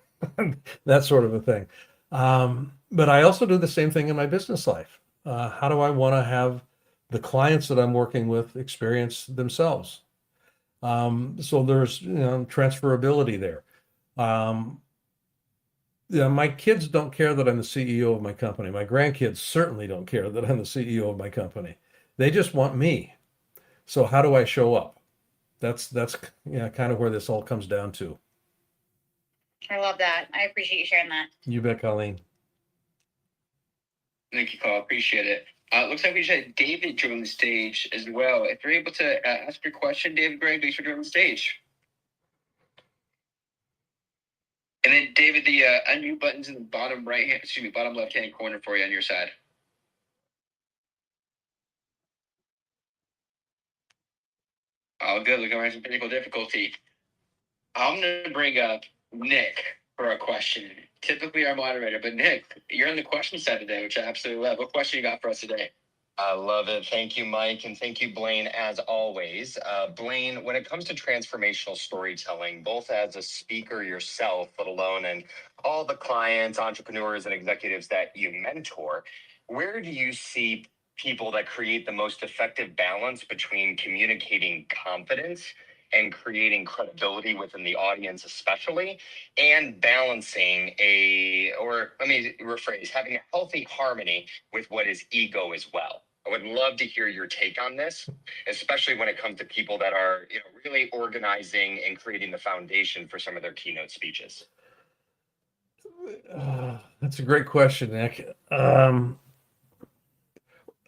that sort of a thing. But I also do the same thing in my business life. How do I want to have the clients that I'm working with experience themselves? So there's transferability there. My kids don't care that I'm the CEO of my company. My grandkids certainly don't care that I'm the CEO of my company. They just want me. So how do I show up? That's kind of where this all comes down to. I love that. I appreciate you sharing that. You bet, Colleen. Thank you, Carl. Appreciate it. Looks like we just had David join the stage as well. If you're able to ask your question, David Gray, thanks for joining the stage. And then, David, the unmute button's in the bottom bottom left-hand corner for you on your side. Oh, good. Looking like some technical difficulty. I'm going to bring up Nick for a question. Typically our moderator, but Nick, you're on the question side today, which I absolutely love. What question you got for us today? I love it. Thank you, Mike. And thank you, Blaine, as always. Blaine, when it comes to transformational storytelling, both as a speaker yourself, let alone and all the clients, entrepreneurs, and executives that you mentor, where do you see people that create the most effective balance between communicating confidence and creating credibility within the audience, especially, and balancing let me rephrase, having a healthy harmony with what is ego as well? I would love to hear your take on this, especially when it comes to people that are really organizing and creating the foundation for some of their keynote speeches. That's a great question, Nick.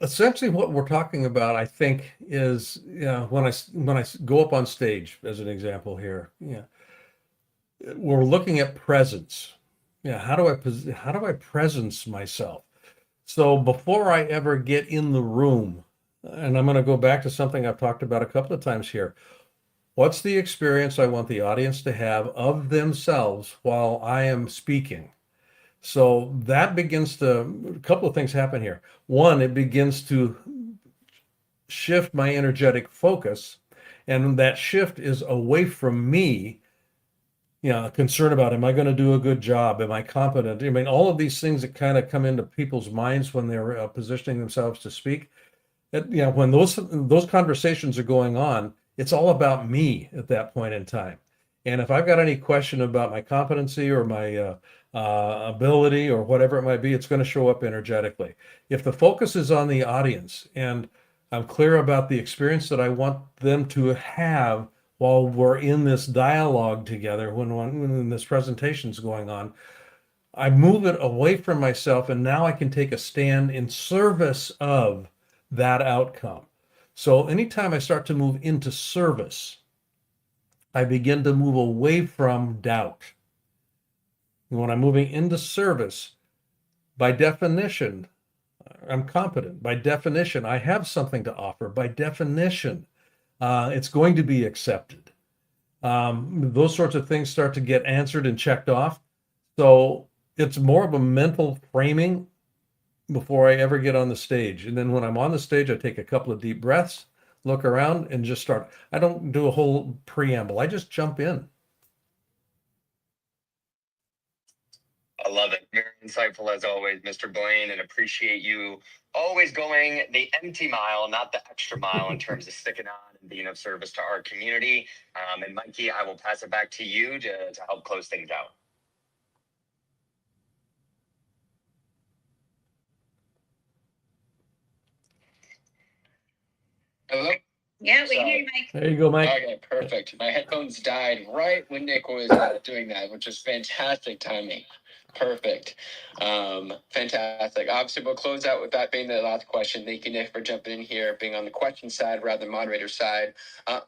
Essentially, what we're talking about, I think, is when I go up on stage, as an example here, we're looking at presence. How do I presence myself? So before I ever get in the room, and I'm going to go back to something I've talked about a couple of times here. What's the experience I want the audience to have of themselves while I am speaking? So that begins a couple of things happen here. One, it begins to shift my energetic focus, and that shift is away from me, concern about, am I going to do a good job? Am I competent? I mean, all of these things that kind of come into people's minds when they're positioning themselves to speak. When those conversations are going on, it's all about me at that point in time. And if I've got any question about my competency or my ability or whatever it might be, it's going to show up energetically. If the focus is on the audience and I'm clear about the experience that I want them to have while we're in this dialogue together, when this presentation is going on, I move it away from myself, and now I can take a stand in service of that outcome. So anytime I start to move into service, I begin to move away from doubt. And when I'm moving into service, by definition, I'm competent. By definition, I have something to offer. By definition, it's going to be accepted. Those sorts of things start to get answered and checked off. So it's more of a mental framing before I ever get on the stage. And then when I'm on the stage, I take a couple of deep breaths, look around, and just start. I don't do a whole preamble. I just jump in. I love it. Very insightful as always, Mr. Blaine, and appreciate you always going the empty mile, not the extra mile, in terms of sticking on and being of service to our community. And Mikey, I will pass it back to you to help close things out. Yeah, we can hear you, Mike. There you go, Mike. Okay, perfect. My headphones died right when Nick was doing that, which was fantastic timing. Perfect. Fantastic. Obviously, we'll close out with that being the last question. Thank you, Nick, for jumping in here, being on the question side rather than moderator side.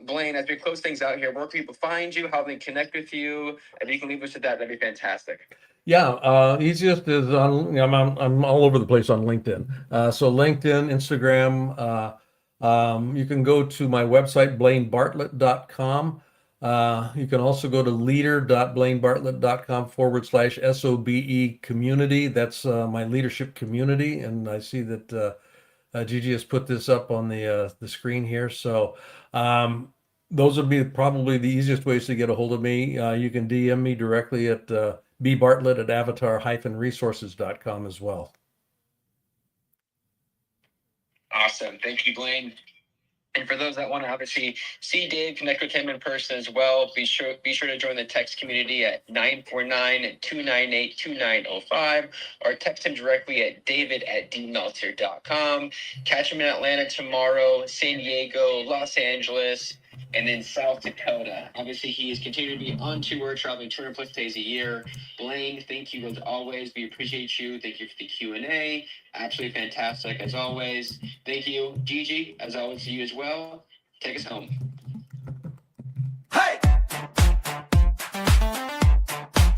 Blaine, as we close things out here, where can people find you? How they connect with you? If you can leave us with that, that'd be fantastic. Yeah, easiest is on. I'm all over the place on LinkedIn. So LinkedIn, Instagram. You can go to my website, blainebartlett.com. You can also go to leader.blainebartlett.com/SOBE community. That's my leadership community. And I see that Gigi has put this up on the screen here. So those would be probably the easiest ways to get a hold of me. You can DM me directly at bbartlett@avatar-resources.com as well. Awesome. Thank you, Blaine. And for those that want to obviously see Dave, connect with him in person as well, be sure to join the text community at 949-298-2905 or text him directly at david@dmeltzer.com. Catch him in Atlanta tomorrow, San Diego, Los Angeles, and then South Dakota. Obviously, he is continuing to be on tour, traveling 200+ days a year. Blaine, thank you as always. We appreciate you. Thank you for the Q&A. Absolutely fantastic as always. Thank you, Gigi, as always to you as well. Take us home. Hey!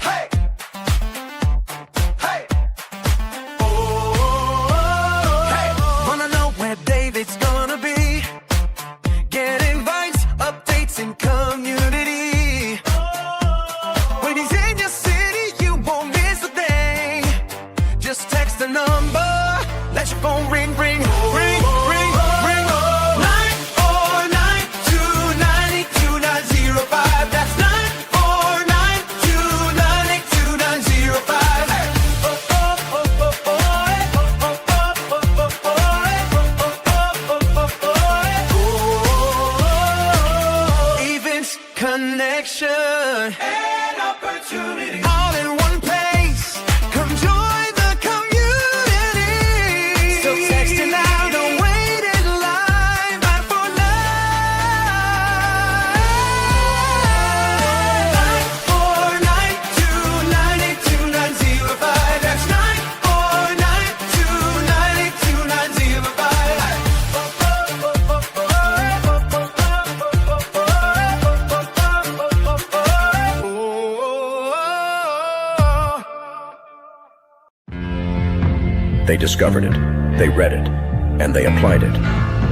Hey! Hey! Oh, hey! Wanna know where David's gonna be? Get invites, updates, and community. When he's in your city, you won't miss a thing. Just text the number, let your phone ring, ring, ring, ring, ring. 949-298-2905. That's 949-298-2905. Events, connection, and opportunity. All in one place. Come join the community. So text it now, don't wait in line. 949-298-2905. That's 949-298-2905. They discovered it, they read it, and they applied it.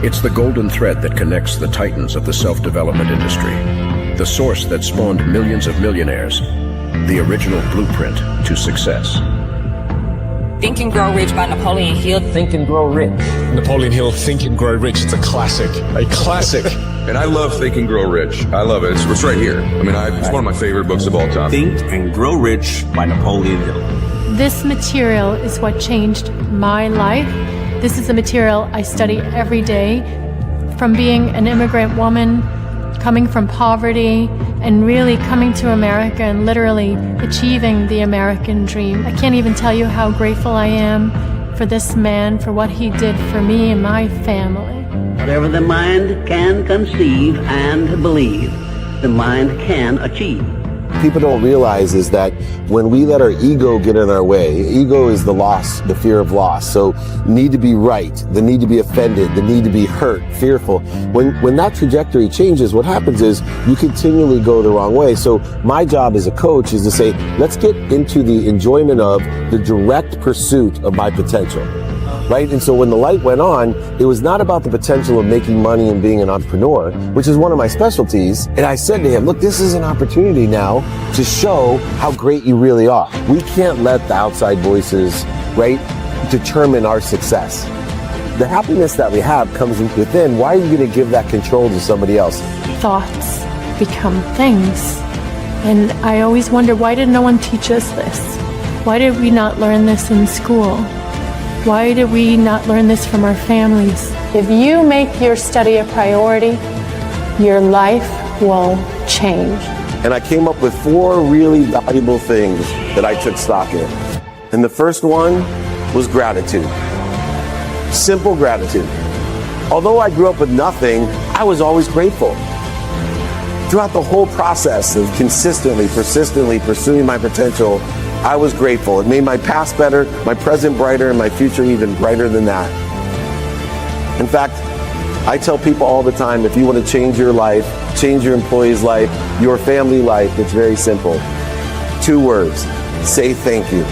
It's the golden thread that connects the titans of the self-development industry, the source that spawned millions of millionaires, the original blueprint to success. Think and Grow Rich by Napoleon Hill. Think and Grow Rich. Napoleon Hill, Think and Grow Rich. It's a classic. A classic. And I love Think and Grow Rich. I love it. It's right here. I mean, it's one of my favorite books of all time. Think and Grow Rich by Napoleon Hill. This material is what changed my life. This is the material I study every day. From being an immigrant woman, coming from poverty, and really coming to America and literally achieving the American dream. I can't even tell you how grateful I am for this man, for what he did for me and my family. Whatever the mind can conceive and believe, the mind can achieve. People don't realize is that when we let our ego get in our way, ego is the loss, the fear of loss. So need to be right, the need to be offended, the need to be hurt, fearful. When that trajectory changes, what happens is you continually go the wrong way. So my job as a coach is to say, let's get into the enjoyment of the direct pursuit of my potential. Right? And so when the light went on, it was not about the potential of making money and being an entrepreneur, which is one of my specialties. And I said to him, look, this is an opportunity now to show how great you really are. We can't let the outside voices, right, determine our success. The happiness that we have comes within. Why are you going to give that control to somebody else? Thoughts become things. And I always wonder, why did no one teach us this? Why did we not learn this in school? Why did we not learn this from our families? If you make your study a priority, your life will change. And I came up with 4 really valuable things that I took stock in. And the first one was gratitude. Simple gratitude. Although I grew up with nothing, I was always grateful. Throughout the whole process of consistently, persistently pursuing my potential, I was grateful. It made my past better, my present brighter, and my future even brighter than that. In fact, I tell people all the time, if you want to change your life, change your employee's life, your family life, it's very simple. 2 words, say thank you.